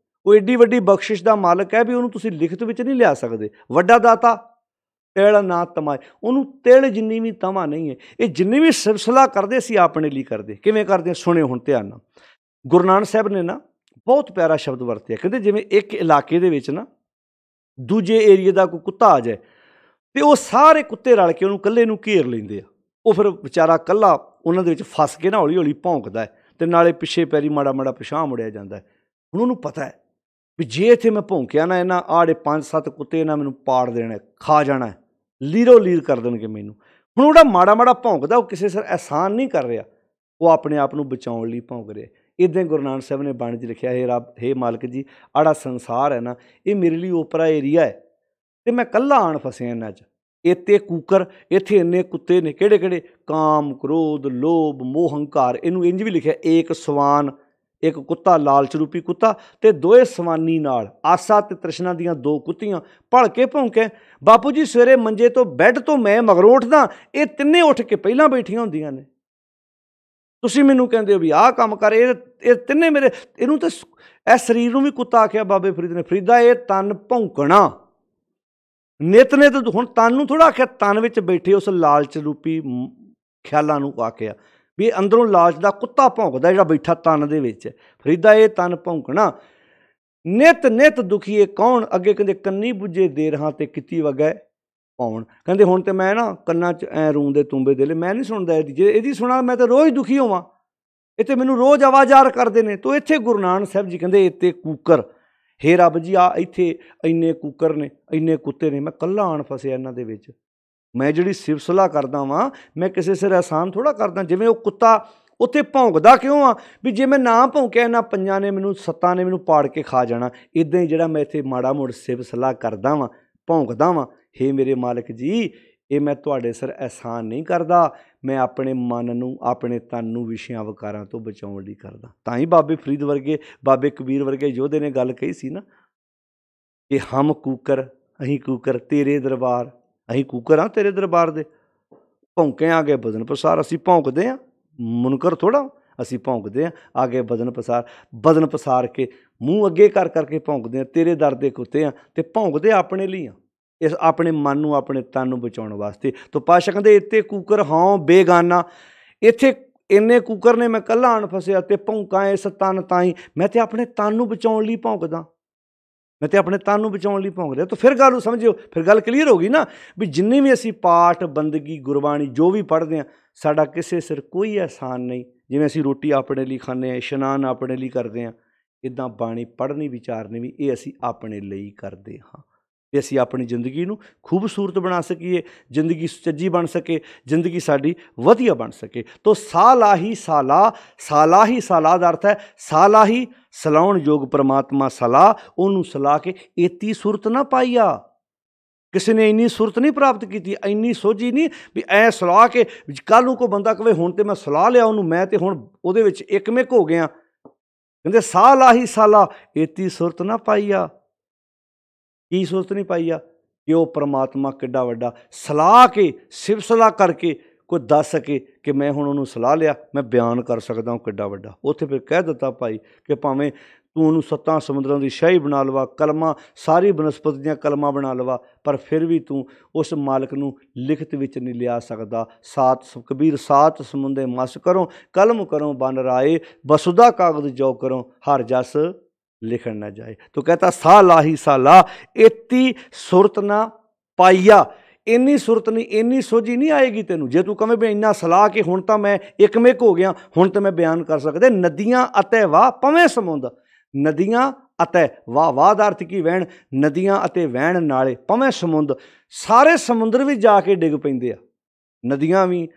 ਉਹ ਏਡੀ ਵੱਡੀ ਬਖਸ਼ਿਸ਼ ਦਾ ਮਾਲਕ ਹੈ ਵੀ ਉਹਨੂੰ ਤੁਸੀਂ ਲਿਖਤ ਵਿੱਚ ਨਹੀਂ ਲਿਆ ਸਕਦੇ। ਵੱਡਾ ਦਾਤਾ ਤਿਲ ਨਾ ਤਮਾਏ, ਉਹਨੂੰ ਤਿਲ ਜਿੰਨੀ ਵੀ ਤਮਾ ਨਹੀਂ ਹੈ। ਇਹ ਜਿੰਨੀ ਵੀ ਸਿਫਤ ਸਲਾਹ ਕਰਦੇ ਅਸੀਂ ਆਪਣੇ ਲਈ ਕਰਦੇ। ਕਿਵੇਂ ਕਰਦੇ? ਸੁਣਿਓ ਹੁਣ ਧਿਆਨ ਨਾਲ। ਗੁਰੂ ਨਾਨਕ ਸਾਹਿਬ ਨੇ ਨਾ ਬਹੁਤ ਪਿਆਰਾ ਸ਼ਬਦ ਵਰਤਿਆ। ਕਹਿੰਦੇ ਜਿਵੇਂ ਇੱਕ ਇਲਾਕੇ ਦੇ ਵਿੱਚ ਨਾ ਦੂਜੇ ਏਰੀਏ ਦਾ ਕੋਈ ਕੁੱਤਾ ਆ ਜਾਏ ਤੇ ਉਹ ਸਾਰੇ ਕੁੱਤੇ ਰਲ ਕੇ ਉਹਨੂੰ ਇਕੱਲੇ ਨੂੰ ਘੇਰ ਲੈਂਦੇ ਆ। ਉਹ ਫਿਰ ਵਿਚਾਰਾ ਇਕੱਲਾ ਉਹਨਾਂ ਦੇ ਵਿੱਚ ਫਸ ਕੇ ਨਾ ਹੌਲੀ ਹੌਲੀ ਭੌਂਕਦਾ ਹੈ ਤੇ ਨਾਲੇ ਪਿੱਛੇ ਪੈਰੀ ਮਾੜਾ ਮਾੜਾ ਪਿਛਾਂਹ ਮੁੜਿਆ ਜਾਂਦਾ ਹੈ। ਹੁਣ ਉਹਨੂੰ ਪਤਾ ਹੈ ਵੀ ਜੇ ਇੱਥੇ ਮੈਂ ਭੌਂਕਿਆ ਨਾ, ਇਹਨਾਂ ਆੜੇ 5-7 ਕੁੱਤੇ ਇਹਨਾਂ ਮੈਨੂੰ ਪਾੜ ਦੇਣਾ, ਖਾ ਜਾਣਾ, ਲੀਰੋ ਲੀਰ ਕਰ ਦੇਣਗੇ ਮੈਨੂੰ। ਹੁਣ ਉਹਦਾ ਮਾੜਾ ਮਾੜਾ ਭੌਂਕਦਾ, ਉਹ ਕਿਸੇ ਸਿਰ ਅਹਿਸਾਨ ਨਹੀਂ ਕਰ ਰਿਹਾ, ਉਹ ਆਪਣੇ ਆਪ ਨੂੰ ਬਚਾਉਣ ਲਈ ਭੌਂਕ ਰਿਹਾ। ਇੱਦਾਂ ਗੁਰੂ ਨਾਨਕ ਸਾਹਿਬ ਨੇ ਬਾਣੀ 'ਚ ਲਿਖਿਆ, ਹੇ ਰੱਬ, ਹੇ ਮਾਲਕ ਜੀ, ਆੜਾ ਸੰਸਾਰ ਹੈ ਨਾ, ਇਹ ਮੇਰੇ ਲਈ ਓਪਰਾ ਏਰੀਆ ਹੈ ਅਤੇ ਮੈਂ ਇਕੱਲਾ ਆਣ ਫਸਿਆ ਇਹਨਾਂ 'ਚ। ਇੱਥੇ ਕੂਕਰ, ਇੱਥੇ ਇੰਨੇ ਕੁੱਤੇ ਨੇ, ਕਿਹੜੇ ਕਿਹੜੇ? ਕਾਮ, ਕ੍ਰੋਧ, ਲੋਭ, ਮੋਹ, ਹੰਕਾਰ। ਇਹਨੂੰ ਇੰਝ ਵੀ ਲਿਖਿਆ, ਏਕ ਸਵਾਨ, ਇੱਕ ਕੁੱਤਾ ਲਾਲਚ ਰੂਪੀ ਕੁੱਤਾ, ਅਤੇ ਦੋਏ ਸਵਾਨੀ ਨਾਲ, ਆਸਾ ਅਤੇ ਤ੍ਰਿਸ਼ਨਾ ਦੀਆਂ 2 ਕੁੱਤੀਆਂ ਭਲ ਕੇ ਭੌਂਕੇ। ਬਾਪੂ ਜੀ ਸਵੇਰੇ ਮੰਜੇ ਤੋਂ ਬੈੱਡ ਤੋਂ ਮੈਂ ਮਗਰੋਂ ਉੱਠਦਾ, ਇਹ ਤਿੰਨੇ ਉੱਠ ਕੇ ਪਹਿਲਾਂ ਬੈਠੀਆਂ ਹੁੰਦੀਆਂ ਨੇ। ਤੁਸੀਂ ਮੈਨੂੰ ਕਹਿੰਦੇ ਹੋ ਵੀ ਆਹ ਕੰਮ ਕਰ, ਇਹ ਤਿੰਨੇ ਮੇਰੇ, ਇਹਨੂੰ ਤਾਂ ਇਹ ਸਰੀਰ ਨੂੰ ਵੀ ਕੁੱਤਾ ਆਖਿਆ ਬਾਬੇ ਫਰੀਦ ਨੇ। ਫਰੀਦਾ ਇਹ ਤਨ ਭੌਂਕਣਾ ਨਿਤ ਨਿਤ। ਹੁਣ ਤਨ ਨੂੰ ਥੋੜ੍ਹਾ ਆਖਿਆ, ਤਨ ਵਿੱਚ ਬੈਠੇ ਉਸ ਲਾਲਚ ਰੂਪੀ ਖਿਆਲਾਂ ਨੂੰ ਆਖਿਆ ਵੀ ਇਹ ਅੰਦਰੋਂ ਲਾਲਚ ਦਾ ਕੁੱਤਾ ਭੌਂਕਦਾ ਜਿਹੜਾ ਬੈਠਾ ਤਨ ਦੇ ਵਿੱਚ। ਫਰੀਦਾ ਇਹ ਤਨ ਭੌਂਕਣਾ ਨਿਤ ਨਿਤ ਦੁਖੀਏ ਕੌਣ। ਅੱਗੇ ਕਹਿੰਦੇ ਕੰਨੀ ਬੁੱਝੇ ਦੇ ਰਹਾ ਤੇ ਕੀਤੀ ਵਗੈ ਪਾਉਣ। ਕਹਿੰਦੇ ਹੁਣ ਤੇ ਮੈਂ ਨਾ ਕੰਨਾਂ 'ਚ ਐਂ ਰੂੰ ਦੇ ਤੁੰਬੇ ਦੇ ਲੈ, ਮੈਂ ਨਹੀਂ ਸੁਣਦਾ ਇਹਦੀ। ਜੇ ਇਹਦੀ ਸੁਣਾ ਮੈਂ ਤਾਂ ਰੋਜ਼ ਦੁਖੀ ਹੋਵਾਂ, ਇੱਥੇ ਮੈਨੂੰ ਰੋਜ਼ ਆਵਾਜ਼ਾਰ ਕਰਦੇ ਨੇ। ਤੋ ਇੱਥੇ ਗੁਰੂ ਨਾਨਕ ਸਾਹਿਬ ਜੀ ਕਹਿੰਦੇ ਇੱਥੇ ਕੂਕਰ, ਹੇ ਰੱਬ ਜੀ ਆ ਇੱਥੇ ਇੰਨੇ ਕੂਕਰ ਨੇ, ਇੰਨੇ ਕੁੱਤੇ ਨੇ, ਮੈਂ ਇਕੱਲਾ ਆਣ ਫਸਿਆ ਇਹਨਾਂ ਦੇ ਵਿੱਚ। ਮੈਂ ਜਿਹੜੀ ਸਿਫਤ ਸਲਾਹ ਕਰਦਾ ਵਾਂ, ਮੈਂ ਕਿਸੇ ਸਿਰ ਅਹਿਸਾਨ ਥੋੜ੍ਹਾ ਕਰਦਾ। ਜਿਵੇਂ ਉਹ ਕੁੱਤਾ ਉੱਥੇ ਭੌਂਕਦਾ ਕਿਉਂ ਆ ਵੀ ਜੇ ਮੈਂ ਨਾ ਭੌਂਕਿਆ ਇਹਨਾਂ 5 ਨੇ ਮੈਨੂੰ, 7 ਨੇ ਮੈਨੂੰ ਪਾੜ ਕੇ ਖਾ ਜਾਣਾ। ਇੱਦਾਂ ਹੀ ਜਿਹੜਾ ਮੈਂ ਇੱਥੇ ਮਾੜਾ ਮੋੜ ਸਿਫਤ ਸਲਾਹ ਕਰਦਾ ਵਾਂ, ਭੌਂਕਦਾ ਵਾਂ, ਹੇ ਮੇਰੇ ਮਾਲਕ ਜੀ, ਇਹ ਮੈਂ ਤੁਹਾਡੇ ਸਿਰ ਅਹਿਸਾਨ ਨਹੀਂ ਕਰਦਾ, ਮੈਂ ਆਪਣੇ ਮਨ ਨੂੰ, ਆਪਣੇ ਤਨ ਨੂੰ ਵਿਸ਼ਿਆਂ ਵਿਕਾਰਾਂ ਤੋਂ ਬਚਾਉਣ ਲਈ ਕਰਦਾ। ਤਾਂ ਹੀ ਬਾਬੇ ਫਰੀਦ ਵਰਗੇ, ਬਾਬੇ ਕਬੀਰ ਵਰਗੇ ਯੋਧੇ ਨੇ ਗੱਲ ਕਹੀ ਸੀ ਨਾ ਕਿ ਹਮ ਕੂਕਰ, ਅਸੀਂ ਕੂਕਰ ਤੇਰੇ ਦਰਬਾਰ, ਅਸੀਂ ਕੂਕਰ ਹਾਂ ਤੇਰੇ ਦਰਬਾਰ ਦੇ। ਭੌਂਕੇ ਆਗੇ ਬਦਨ ਪਸਾਰ। ਅਸੀਂ ਭੌਂਕਦੇ ਹਾਂ, ਮੁਨਕਰ ਥੋੜ੍ਹਾ, ਅਸੀਂ ਭੌਂਕਦੇ ਹਾਂ ਆਗੇ ਬਦਨ ਪਸਾਰ ਕੇ ਮੂੰਹ ਅੱਗੇ ਕਰ ਕਰਕੇ ਭੌਂਕਦੇ ਹਾਂ। ਤੇਰੇ ਦਰ ਦੇ ਕੁੱਤੇ ਹਾਂ ਅਤੇ ਭੌਂਕਦੇ ਆਪਣੇ ਲਈ ਹਾਂ, ਇਸ ਆਪਣੇ ਮਨ ਨੂੰ ਆਪਣੇ ਤਨ ਨੂੰ ਬਚਾਉਣ ਵਾਸਤੇ। ਤਾਂ ਪਾਤਸ਼ਾਹ ਕਹਿੰਦੇ ਇੱਥੇ ਕੂਕਰ ਹਾਂ ਬੇਗਾਨਾ, ਇੱਥੇ ਇੰਨੇ ਕੂਕਰ ਨੇ ਮੈਂ ਇਕੱਲਾ ਆਣ ਫਸਿਆ ਅਤੇ ਭੌਂਕਾਂ ਇਸ ਤਨ ਤਾਈਂ। ਮੈਂ ਤਾਂ ਆਪਣੇ ਤਨ ਨੂੰ ਬਚਾਉਣ ਲਈ ਭੌਂਕਦਾ, ਮੈਂ ਤਾਂ ਆਪਣੇ ਤਨ ਨੂੰ ਬਚਾਉਣ ਲਈ ਭੌਂਕ ਰਿਹਾ। ਤਾਂ ਫਿਰ ਗੱਲ ਨੂੰ ਸਮਝਿਓ, ਫਿਰ ਗੱਲ ਕਲੀਅਰ ਹੋ ਗਈ ਨਾ ਵੀ ਜਿੰਨੇ ਵੀ ਅਸੀਂ ਪਾਠ ਬੰਦਗੀ ਗੁਰਬਾਣੀ ਜੋ ਵੀ ਪੜ੍ਹਦੇ ਹਾਂ, ਸਾਡਾ ਕਿਸੇ ਸਿਰ ਕੋਈ ਅਹਿਸਾਨ ਨਹੀਂ। ਜਿਵੇਂ ਅਸੀਂ ਰੋਟੀ ਆਪਣੇ ਲਈ ਖਾਂਦੇ ਹਾਂ, ਇਸ਼ਨਾਨ ਆਪਣੇ ਲਈ ਕਰਦੇ ਹਾਂ, ਇੱਦਾਂ ਬਾਣੀ ਪੜ੍ਹਨੀ ਵਿਚਾਰਨੀ ਵੀ ਇਹ ਅਸੀਂ ਆਪਣੇ ਲਈ ਕਰਦੇ ਹਾਂ। ਅਤੇ ਅਸੀਂ ਆਪਣੀ ਜ਼ਿੰਦਗੀ ਨੂੰ ਖੂਬਸੂਰਤ ਬਣਾ ਸਕੀਏ, ਜ਼ਿੰਦਗੀ ਸੁਚੱਜੀ ਬਣ ਸਕੇ, ਜ਼ਿੰਦਗੀ ਸਾਡੀ ਵਧੀਆ ਬਣ ਸਕੇ। ਤੋ ਸਾਲਾਹੀ ਸਾਲਾ, ਸਾਲਾਹੀ ਸਾਲਾ ਦਾ ਅਰਥ ਹੈ ਸਾਲਾਹੀ ਸਲਾਉਣ ਯੋਗ ਪਰਮਾਤਮਾ ਸਲਾਹ, ਉਹਨੂੰ ਸਲਾਹ ਕੇ ਏਤੀ ਸੁਰਤ ਨਾ ਪਾਈਆ। ਕਿਸੇ ਨੇ ਇੰਨੀ ਸੁਰਤ ਨਹੀਂ ਪ੍ਰਾਪਤ ਕੀਤੀ, ਇੰਨੀ ਸੋਝੀ ਨਹੀਂ ਵੀ ਐ ਸਲਾਹ ਕੇ ਕੱਲ੍ਹ ਨੂੰ ਕੋਈ ਬੰਦਾ ਕਵੇ ਹੁਣ ਤਾਂ ਮੈਂ ਸਲਾਹ ਲਿਆ ਉਹਨੂੰ, ਮੈਂ ਤਾਂ ਹੁਣ ਉਹਦੇ ਵਿੱਚ ਇੱਕਮਿਕ ਹੋ ਗਿਆ। ਕਹਿੰਦੇ ਸਾਲਾਹੀ ਸਾਲਾ ਏਤੀ ਸੁਰਤ ਨਾ ਪਾਈਆ। ਕੀ ਸੁਰਤ ਨਹੀਂ ਪਾਈ ਆ ਕਿ ਉਹ ਪਰਮਾਤਮਾ ਕਿੱਡਾ ਵੱਡਾ ਸਲਾਹ ਕੇ ਸਿਵ ਸਲਾਹ ਕਰਕੇ ਕੋਈ ਦੱਸ ਸਕੇ ਕਿ ਮੈਂ ਹੁਣ ਉਹਨੂੰ ਸਲਾਹ ਲਿਆ, ਮੈਂ ਬਿਆਨ ਕਰ ਸਕਦਾ ਉਹ ਕਿੱਡਾ ਵੱਡਾ। ਉੱਥੇ ਫਿਰ ਕਹਿ ਦਿੱਤਾ ਭਾਈ ਕਿ ਭਾਵੇਂ ਤੂੰ ਉਹਨੂੰ 7 ਸਮੁੰਦਰਾਂ ਦੀ ਸ਼ਾਹੀ ਬਣਾ ਲਵਾ, ਕਲਮਾਂ ਸਾਰੀ ਬਨਸਪਤੀ ਦੀਆਂ ਕਲਮਾਂ ਬਣਾ ਲਵਾ, ਪਰ ਫਿਰ ਵੀ ਤੂੰ ਉਸ ਮਾਲਕ ਨੂੰ ਲਿਖਤ ਵਿੱਚ ਨਹੀਂ ਲਿਆ ਸਕਦਾ। ਕਬੀਰ 7 ਸਮੁੰਦੇ ਮਸ ਕਰੋ, ਕਲਮ ਕਰੋ ਬਨ ਰਾਏ, ਬਸੁਦਾ ਕਾਗਜ਼ ਜੋ ਕਰੋ, ਹਰ ਜਸ ਲਿਖਣ ਨਾ ਜਾਏ। तो कहता सालाही साला एती सुरत ना पाईया। ਇੰਨੀ ਸੁਰਤ ਨਹੀਂ, ਇੰਨੀ ਸੋਝੀ ਨਹੀਂ ਆਏਗੀ ਤੈਨੂੰ ਜੇ ਤੂੰ ਕਵੇਂ ਵੀ ਇੰਨਾ ਸਲਾਹ ਕਿ ਹੁਣ ਤਾਂ ਮੈਂ ਇੱਕਮਿਕ ਹੋ ਗਿਆ, ਹੁਣ ਤਾਂ ਮੈਂ ਬਿਆਨ ਕਰ ਸਕਦਾ। ਨਦੀਆਂ ਅਤੇ ਵਾਹ ਪਵੇਂ ਸਮੁੰਦ, ਨਦੀਆਂ ਅਤੇ ਵਾਹ ਦਾ ਅਰਥ ਕੀ ਵਹਿਣ, ਨਦੀਆਂ ਅਤੇ ਵਹਿਣ ਨਾਲੇ ਪਵੇਂ ਸਮੁੰਦ, ਸਾਰੇ ਸਮੁੰਦਰ ਵੀ ਜਾ ਕੇ ਡਿੱਗ ਪੈਂਦੇ ਆ। ਨਦੀਆਂ ਵੀ,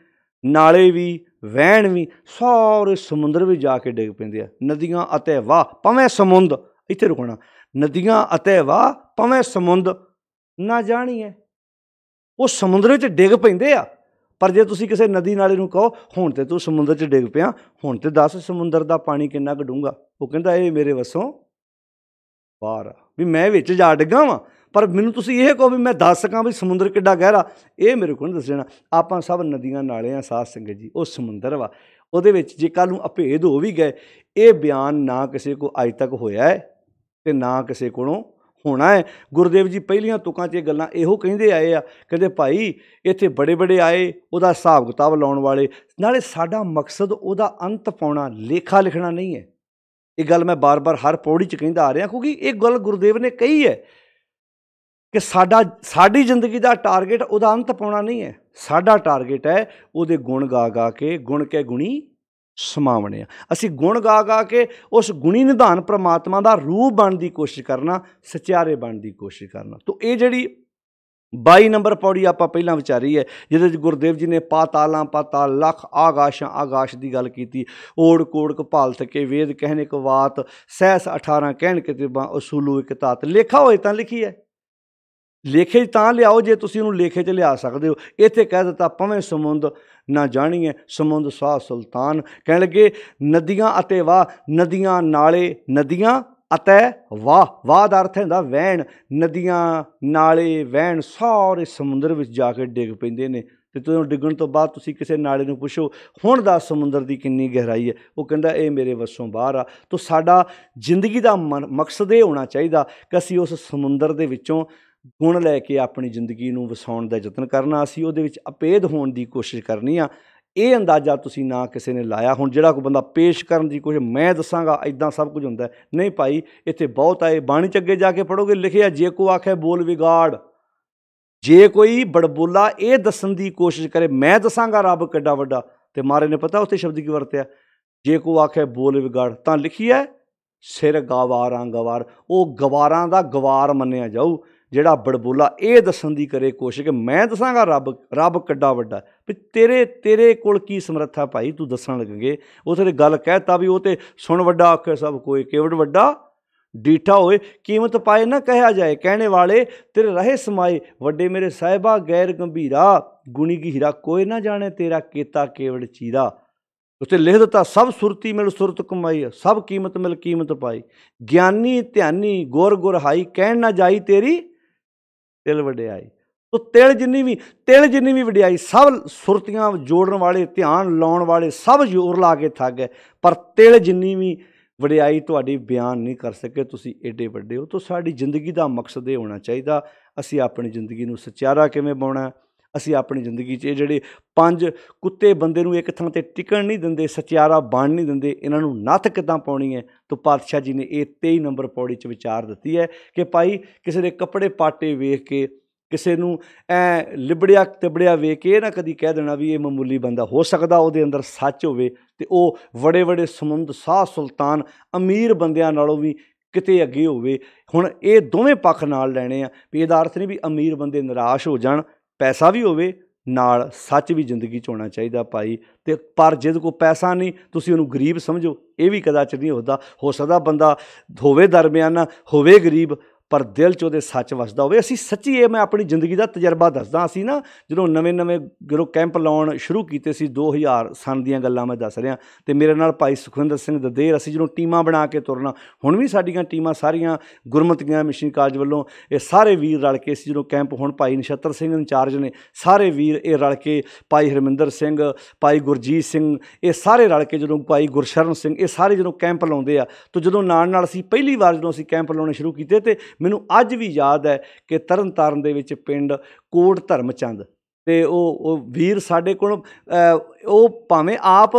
ਨਾਲੇ ਵੀ, ਵਹਿਣ ਵੀ, ਸਾਰੇ ਸਮੁੰਦਰ ਵੀ ਜਾ ਕੇ ਡਿੱਗ ਪੈਂਦੇ ਆ। ਨਦੀਆਂ ਅਤੇ ਵਾਹ ਪਵੇਂ ਸਮੁੰਦ, ਇੱਥੇ ਰੁਕਣਾ, ਨਦੀਆਂ ਅਤੇ ਵਾਹ ਪਵੇਂ ਸਮੁੰਦ ਨਾ ਜਾਣੀਏ। ਉਹ ਸਮੁੰਦਰ ਵਿੱਚ ਡਿੱਗ ਪੈਂਦੇ ਆ, ਪਰ ਜੇ ਤੁਸੀਂ ਕਿਸੇ ਨਦੀ ਨਾਲੇ ਨੂੰ ਕਹੋ ਹੁਣ ਤੇ ਤੂੰ ਸਮੁੰਦਰ 'ਚ ਡਿੱਗ ਪਿਆ, ਹੁਣ ਤੇ ਦੱਸ ਸਮੁੰਦਰ ਦਾ ਪਾਣੀ ਕਿੰਨਾ ਕੁ ਡੂੰਘਾ, ਉਹ ਕਹਿੰਦਾ ਇਹ ਮੇਰੇ ਵੱਸੋਂ ਬਾਹਰ ਆ, ਵੀ ਮੈਂ ਵਿੱਚ ਜਾ ਡਿੱਗਾ ਵਾਂ, ਪਰ ਮੈਨੂੰ ਤੁਸੀਂ ਇਹ ਕਹੋ ਵੀ ਮੈਂ ਦੱਸ ਸਕਾਂ ਵੀ ਸਮੁੰਦਰ ਕਿੱਡਾ ਗਹਿਰਾ, ਇਹ ਮੇਰੇ ਕੋਲ ਨਹੀਂ ਦੱਸਣਾ। ਆਪਾਂ ਸਭ ਨਦੀਆਂ ਨਾਲੇ ਆ ਸਾਧ ਸੰਗਤ ਜੀ, ਉਹ ਸਮੁੰਦਰ ਵਾ, ਉਹਦੇ ਵਿੱਚ ਜੇ ਕੱਲ੍ਹ ਨੂੰ ਅਭੇਦ ਹੋ ਵੀ ਗਏ, ਇਹ ਬਿਆਨ ਨਾ ਕਿਸੇ ਕੋਲ ਅੱਜ ਤੱਕ ਹੋਇਆ ਹੈ ਅਤੇ ਨਾ ਕਿਸੇ ਕੋਲੋਂ ਹੋਣਾ ਹੈ। ਗੁਰਦੇਵ ਜੀ ਪਹਿਲੀਆਂ ਤੁਕਾਂ 'ਚ ਇਹ ਗੱਲਾਂ ਇਹੋ ਕਹਿੰਦੇ ਆਏ ਆ, ਕਹਿੰਦੇ ਭਾਈ ਇੱਥੇ ਬੜੇ ਬੜੇ ਆਏ ਉਹਦਾ ਹਿਸਾਬ ਕਿਤਾਬ ਲਾਉਣ ਵਾਲੇ, ਨਾਲੇ ਸਾਡਾ ਮਕਸਦ ਉਹਦਾ ਅੰਤ ਪਾਉਣਾ, ਲੇਖਾ ਲਿਖਣਾ ਨਹੀਂ ਹੈ। ਇਹ ਗੱਲ ਮੈਂ ਬਾਰ-ਬਾਰ ਹਰ ਪੌੜੀ 'ਚ ਕਹਿੰਦਾ ਆ ਰਿਹਾ, ਕਿਉਂਕਿ ਇਹ ਗੱਲ ਗੁਰਦੇਵ ਨੇ ਕਹੀ ਹੈ ਕਿ ਸਾਡੀ ਜ਼ਿੰਦਗੀ ਦਾ ਟਾਰਗੇਟ ਉਹਦਾ ਅੰਤ ਪਾਉਣਾ ਨਹੀਂ ਹੈ। ਸਾਡਾ ਟਾਰਗੇਟ ਹੈ ਉਹਦੇ ਗੁਣ ਗਾ ਗਾ ਕੇ, ਗੁਣ ਕੇ ਗੁਣੀ ਸਮਾਵਣੇ ਆ। ਅਸੀਂ ਗੁਣ ਗਾ ਗਾ ਕੇ ਉਸ ਗੁਣੀ ਨਿਧਾਨ ਪ੍ਰਮਾਤਮਾ ਦਾ ਰੂਪ ਬਣਨ ਦੀ ਕੋਸ਼ਿਸ਼ ਕਰਨਾ, ਸਚਿਆਰੇ ਬਣਨ ਦੀ ਕੋਸ਼ਿਸ਼ ਕਰਨਾ। ਤੋ ਇਹ ਜਿਹੜੀ 22 ਨੰਬਰ ਪੌੜੀ ਆਪਾਂ ਪਹਿਲਾਂ ਵਿਚਾਰੀ ਹੈ, ਜਿਹਦੇ 'ਚ ਗੁਰਦੇਵ ਜੀ ਨੇ ਪਾਤਾਲਾਂ ਪਾਤਾਲ, ਲੱਖ ਆਗਾਸ਼ਾਂ ਆਗਾਸ਼ ਦੀ ਗੱਲ ਕੀਤੀ। ਓੜ ਕੋੜ ਕਪਾਲ ਥਕੇ ਵੇਦ ਕਹਿਣ ਇੱਕ ਵਾਤ, ਸਹਿਸ 18 ਕਹਿਣ ਕਿਤਾਬਾਂ ਅਸੂਲੂ ਇੱਕ ਧਾਤ। ਲੇਖਾ ਹੋਏ ਤਾਂ ਲਿਖੀ ਹੈ, ਲੇਖੇ 'ਚ ਤਾਂ ਲਿਆਓ ਜੇ ਤੁਸੀਂ ਉਹਨੂੰ ਲੇਖੇ 'ਚ ਲਿਆ ਸਕਦੇ ਹੋ। ਇੱਥੇ ਕਹਿ ਦਿੱਤਾ ਪਵੇਂ ਸਮੁੰਦ ਨਾ ਜਾਣੀਏ, ਸਮੁੰਦ ਸਾਹ ਸੁਲਤਾਨ। ਕਹਿਣ ਲੱਗੇ ਨਦੀਆਂ ਅਤੇ ਵਾਹ, ਨਦੀਆਂ ਨਾਲੇ, ਨਦੀਆਂ ਅਤੇ ਵਾਹ ਦਾ ਅਰਥ ਹੁੰਦਾ ਵਹਿਣ। ਨਦੀਆਂ ਨਾਲੇ ਵਹਿਣ ਸਾਰੇ ਸਮੁੰਦਰ ਵਿੱਚ ਜਾ ਕੇ ਡਿੱਗ ਪੈਂਦੇ ਨੇ। ਅਤੇ ਜਦੋਂ ਡਿੱਗਣ ਤੋਂ ਬਾਅਦ ਤੁਸੀਂ ਕਿਸੇ ਨਾਲੇ ਨੂੰ ਪੁੱਛੋ ਹੁਣ ਦੱਸ ਸਮੁੰਦਰ ਦੀ ਕਿੰਨੀ ਗਹਿਰਾਈ ਹੈ, ਉਹ ਕਹਿੰਦਾ ਇਹ ਮੇਰੇ ਵੱਸੋਂ ਬਾਹਰ ਆ। ਤਾਂ ਸਾਡਾ ਜ਼ਿੰਦਗੀ ਦਾ ਮਕਸਦ ਇਹ ਹੋਣਾ ਚਾਹੀਦਾ ਕਿ ਅਸੀਂ ਉਸ ਸਮੁੰਦਰ ਦੇ ਵਿੱਚੋਂ ਗੁਣ ਲੈ ਕੇ ਆਪਣੀ ਜ਼ਿੰਦਗੀ ਨੂੰ ਵਸਾਉਣ ਦਾ ਯਤਨ ਕਰਨਾ, ਅਸੀਂ ਉਹਦੇ ਵਿੱਚ ਅਪੇਧ ਹੋਣ ਦੀ ਕੋਸ਼ਿਸ਼ ਕਰਨੀ ਆ। ਇਹ ਅੰਦਾਜ਼ਾ ਤੁਸੀਂ ਨਾ ਕਿਸੇ ਨੇ ਲਾਇਆ। ਹੁਣ ਜਿਹੜਾ ਕੋਈ ਬੰਦਾ ਪੇਸ਼ ਕਰਨ ਦੀ ਕੋਸ਼ਿਸ਼, ਮੈਂ ਦੱਸਾਂਗਾ ਇੱਦਾਂ ਸਭ ਕੁਝ ਹੁੰਦਾ, ਨਹੀਂ ਭਾਈ ਇੱਥੇ ਬਹੁਤ ਆਏ। ਬਾਣੀ 'ਚ ਅੱਗੇ ਜਾ ਕੇ ਪੜ੍ਹੋਗੇ ਲਿਖਿਆ, ਜੇ ਕੋ ਆਖੇ ਬੋਲ ਵਿਗਾੜ, ਜੇ ਕੋਈ ਬੜਬੋਲਾ ਇਹ ਦੱਸਣ ਦੀ ਕੋਸ਼ਿਸ਼ ਕਰੇ ਮੈਂ ਦੱਸਾਂਗਾ ਰੱਬ ਕਿੱਡਾ ਵੱਡਾ, ਤੇ ਮਹਾਰਾਜ ਨੇ ਪਤਾ ਉੱਥੇ ਸ਼ਬਦ ਕੀ ਵਰਤਿਆ, ਜੇ ਕੋ ਆਖੇ ਬੋਲ ਵਿਗਾੜ, ਤਾਂ ਲਿਖਿਆ ਸਿਰ ਗਵਾਰਾਂ ਗਵਾਰ, ਉਹ ਗਵਾਰਾਂ ਦਾ ਗਵਾਰ ਮੰਨਿਆ ਜਾਊ ਜਿਹੜਾ ਬੜਬੋਲਾ ਇਹ ਦੱਸਣ ਦੀ ਕਰੇ ਕੋਸ਼ਿਸ਼ ਕਿ ਮੈਂ ਦੱਸਾਂਗਾ ਰੱਬ ਕਿੱਡਾ ਵੱਡਾ। ਵੀ ਤੇਰੇ ਕੋਲ ਕੀ ਸਮਰੱਥਾ ਭਾਈ, ਤੂੰ ਦੱਸਣ ਲੱਗੇ। ਉੱਥੇ ਤੇ ਗੱਲ ਕਹਿਤਾ ਵੀ ਉਹ ਤੇ ਸੁਣ ਵੱਡਾ ਆਖੇ ਸਭ ਕੋਈ, ਕੇਵੜ ਵੱਡਾ ਡੀਠਾ ਹੋਏ, ਕੀਮਤ ਪਾਏ ਨਾ ਕਹਿਆ ਜਾਏ, ਕਹਿਣੇ ਵਾਲੇ ਤੇਰੇ ਰਹੇ ਸਮਾਏ, ਵੱਡੇ ਮੇਰੇ ਸਾਹਿਬਾ ਗੈਰ ਗੰਭੀਰਾ, ਗੁਣੀ ਕੀ ਹੀਰਾ, ਕੋਈ ਨਾ ਜਾਣੇ ਤੇਰਾ ਕੀਤਾ ਕੇਵੜ ਚੀਰਾ। ਉੱਥੇ ਲਿਖ ਦਿੱਤਾ ਸਭ ਸੁਰਤੀ ਮਿਲ ਸੁਰਤ ਕਮਾਈ, ਸਭ ਕੀਮਤ ਮਿਲ ਕੀਮਤ ਪਾਈ, ਗਿਆਨੀ ਧਿਆਨੀ ਗੁਰ ਗੁਰ ਹਾਈ, ਕਹਿਣ ਨਾ ਜਾਈ ਤੇਰੀ ਦਿਲ ਵਡਿਆਈ। ਤੋ ਤਿਲ ਜਿੰਨੀ ਵੀ ਵਡਿਆਈ, ਸਭ ਸੁਰਤੀਆਂ ਜੋੜਨ ਵਾਲੇ, ਧਿਆਨ ਲਾਉਣ ਵਾਲੇ ਸਭ ਜ਼ੋਰ ਲਾ ਕੇ ਥੱਕ ਗਏ, ਪਰ ਤਿਲ ਜਿੰਨੀ ਵੀ ਵਡਿਆਈ ਤੁਹਾਡੀ ਬਿਆਨ ਨਹੀਂ ਕਰ ਸਕੇ। ਤੁਸੀਂ ਏਡੇ ਵੱਡੇ ਹੋ। ਤਾਂ ਸਾਡੀ ਜ਼ਿੰਦਗੀ ਦਾ ਮਕਸਦ ਇਹ ਹੋਣਾ ਚਾਹੀਦਾ, ਅਸੀਂ ਆਪਣੀ ਜ਼ਿੰਦਗੀ ਨੂੰ ਸਚਿਆਰਾ ਕਿਵੇਂ ਪਾਉਣਾ। ਅਸੀਂ ਆਪਣੀ ਜ਼ਿੰਦਗੀ 'ਚ ਇਹ ਜਿਹੜੇ 5 ਕੁੱਤੇ ਬੰਦੇ ਨੂੰ ਇੱਕ ਥਾਂ 'ਤੇ ਟਿਕਣ ਨਹੀਂ ਦਿੰਦੇ, ਸਚਿਆਰਾ ਬਣ ਨਹੀਂ ਦਿੰਦੇ, ਇਹਨਾਂ ਨੂੰ ਨੱਥ ਕਿੱਦਾਂ ਪਾਉਣੀ ਹੈ। ਤਾਂ ਪਾਤਸ਼ਾਹ ਜੀ ਨੇ ਇਹ 23 ਨੰਬਰ ਪੌੜੀ 'ਚ ਵਿਚਾਰ ਦਿੱਤੀ ਹੈ ਕਿ ਭਾਈ ਕਿਸੇ ਦੇ ਕੱਪੜੇ ਪਾਟੇ ਵੇਖ ਕੇ, ਕਿਸੇ ਨੂੰ ਐ ਲਿਬੜਿਆ ਤਿਬੜਿਆ ਵੇਖ ਕੇ ਇਹ ਨਾ ਕਦੀ ਕਹਿ ਦੇਣਾ ਵੀ ਇਹ ਮਾਮੂਲੀ ਬੰਦਾ। ਹੋ ਸਕਦਾ ਉਹਦੇ ਅੰਦਰ ਸੱਚ ਹੋਵੇ ਅਤੇ ਉਹ ਬੜੇ ਸਮੁੰਦ ਸ਼ਾਹ ਸੁਲਤਾਨ ਅਮੀਰ ਬੰਦਿਆਂ ਨਾਲੋਂ ਵੀ ਕਿਤੇ ਅੱਗੇ ਹੋਵੇ। ਹੁਣ ਇਹ ਦੋਵੇਂ ਪੱਖ ਨਾਲ ਲੈਣੇ ਆ ਵੀ ਇਹਦਾ ਅਰਥ ਨਹੀਂ ਵੀ ਅਮੀਰ ਬੰਦੇ ਨਿਰਾਸ਼ ਹੋ ਜਾਣ, ਪੈਸਾ ਵੀ ਹੋਵੇ ਨਾਲ ਸੱਚ ਵੀ ਜ਼ਿੰਦਗੀ 'ਚ ਹੋਣਾ ਚਾਹੀਦਾ ਭਾਈ। ਅਤੇ ਪਰ ਜਿਹਦੇ ਕੋਲ ਪੈਸਾ ਨਹੀਂ ਤੁਸੀਂ ਉਹਨੂੰ ਗਰੀਬ ਸਮਝੋ, ਇਹ ਵੀ ਕਦਾਚਿਤ ਨਹੀਂ ਹੁੰਦਾ। ਹੋ ਸਕਦਾ ਬੰਦਾ ਹੋਵੇ ਦਰਮਿਆਨਾ, ਹੋਵੇ ਗਰੀਬ, ਪਰ ਦਿਲ 'ਚ ਉਹਦੇ ਸੱਚ ਵਸਦਾ ਹੋਵੇ। ਅਸੀਂ ਸੱਚੀ, ਇਹ ਮੈਂ ਆਪਣੀ ਜ਼ਿੰਦਗੀ ਦਾ ਤਜਰਬਾ ਦੱਸਦਾ। ਅਸੀਂ ਨਾ ਜਦੋਂ ਨਵੇਂ ਜਦੋਂ ਕੈਂਪ ਲਾਉਣ ਸ਼ੁਰੂ ਕੀਤੇ ਸੀ, 2000 ਸੰਨ ਦੀਆਂ ਗੱਲਾਂ ਮੈਂ ਦੱਸ ਰਿਹਾ, ਅਤੇ ਮੇਰੇ ਨਾਲ ਭਾਈ ਸੁਖਵਿੰਦਰ ਸਿੰਘ ਦਦੇਰ, ਅਸੀਂ ਜਦੋਂ ਟੀਮਾਂ ਬਣਾ ਕੇ ਤੁਰਨਾ, ਹੁਣ ਵੀ ਸਾਡੀਆਂ ਟੀਮਾਂ ਸਾਰੀਆਂ ਗੁਰਮਤੀਆਂ ਮਿਸ਼ਨ ਕਾਲਜ ਵੱਲੋਂ, ਇਹ ਸਾਰੇ ਵੀਰ ਰਲ ਕੇ ਅਸੀਂ ਜਦੋਂ ਕੈਂਪ, ਹੁਣ ਭਾਈ ਨਛੱਤਰ ਸਿੰਘ ਇੰਚਾਰਜ ਨੇ, ਸਾਰੇ ਵੀਰ ਇਹ ਰਲ ਕੇ, ਭਾਈ ਹਰਮਿੰਦਰ ਸਿੰਘ, ਭਾਈ ਗੁਰਜੀਤ ਸਿੰਘ, ਇਹ ਸਾਰੇ ਰਲ ਕੇ, ਜਦੋਂ ਭਾਈ ਗੁਰਸ਼ਰਨ ਸਿੰਘ, ਇਹ ਸਾਰੇ ਜਦੋਂ ਕੈਂਪ ਲਾਉਂਦੇ ਆ, ਤਾਂ ਜਦੋਂ ਨਾਲ ਅਸੀਂ ਪਹਿਲੀ ਵਾਰ ਜਦੋਂ ਅਸੀਂ ਕੈਂਪ ਲਾਉਣੇ ਸ਼ੁਰੂ ਕੀਤੇ, ਅਤੇ ਮੈਨੂੰ ਅੱਜ ਵੀ ਯਾਦ ਹੈ ਕਿ ਤਰਨ ਤਾਰਨ ਦੇ ਵਿੱਚ ਪਿੰਡ ਕੋਟ ਧਰਮਚੰਦ, ਅਤੇ ਉਹ ਵੀਰ ਸਾਡੇ ਕੋਲ, ਉਹ ਭਾਵੇਂ ਆਪ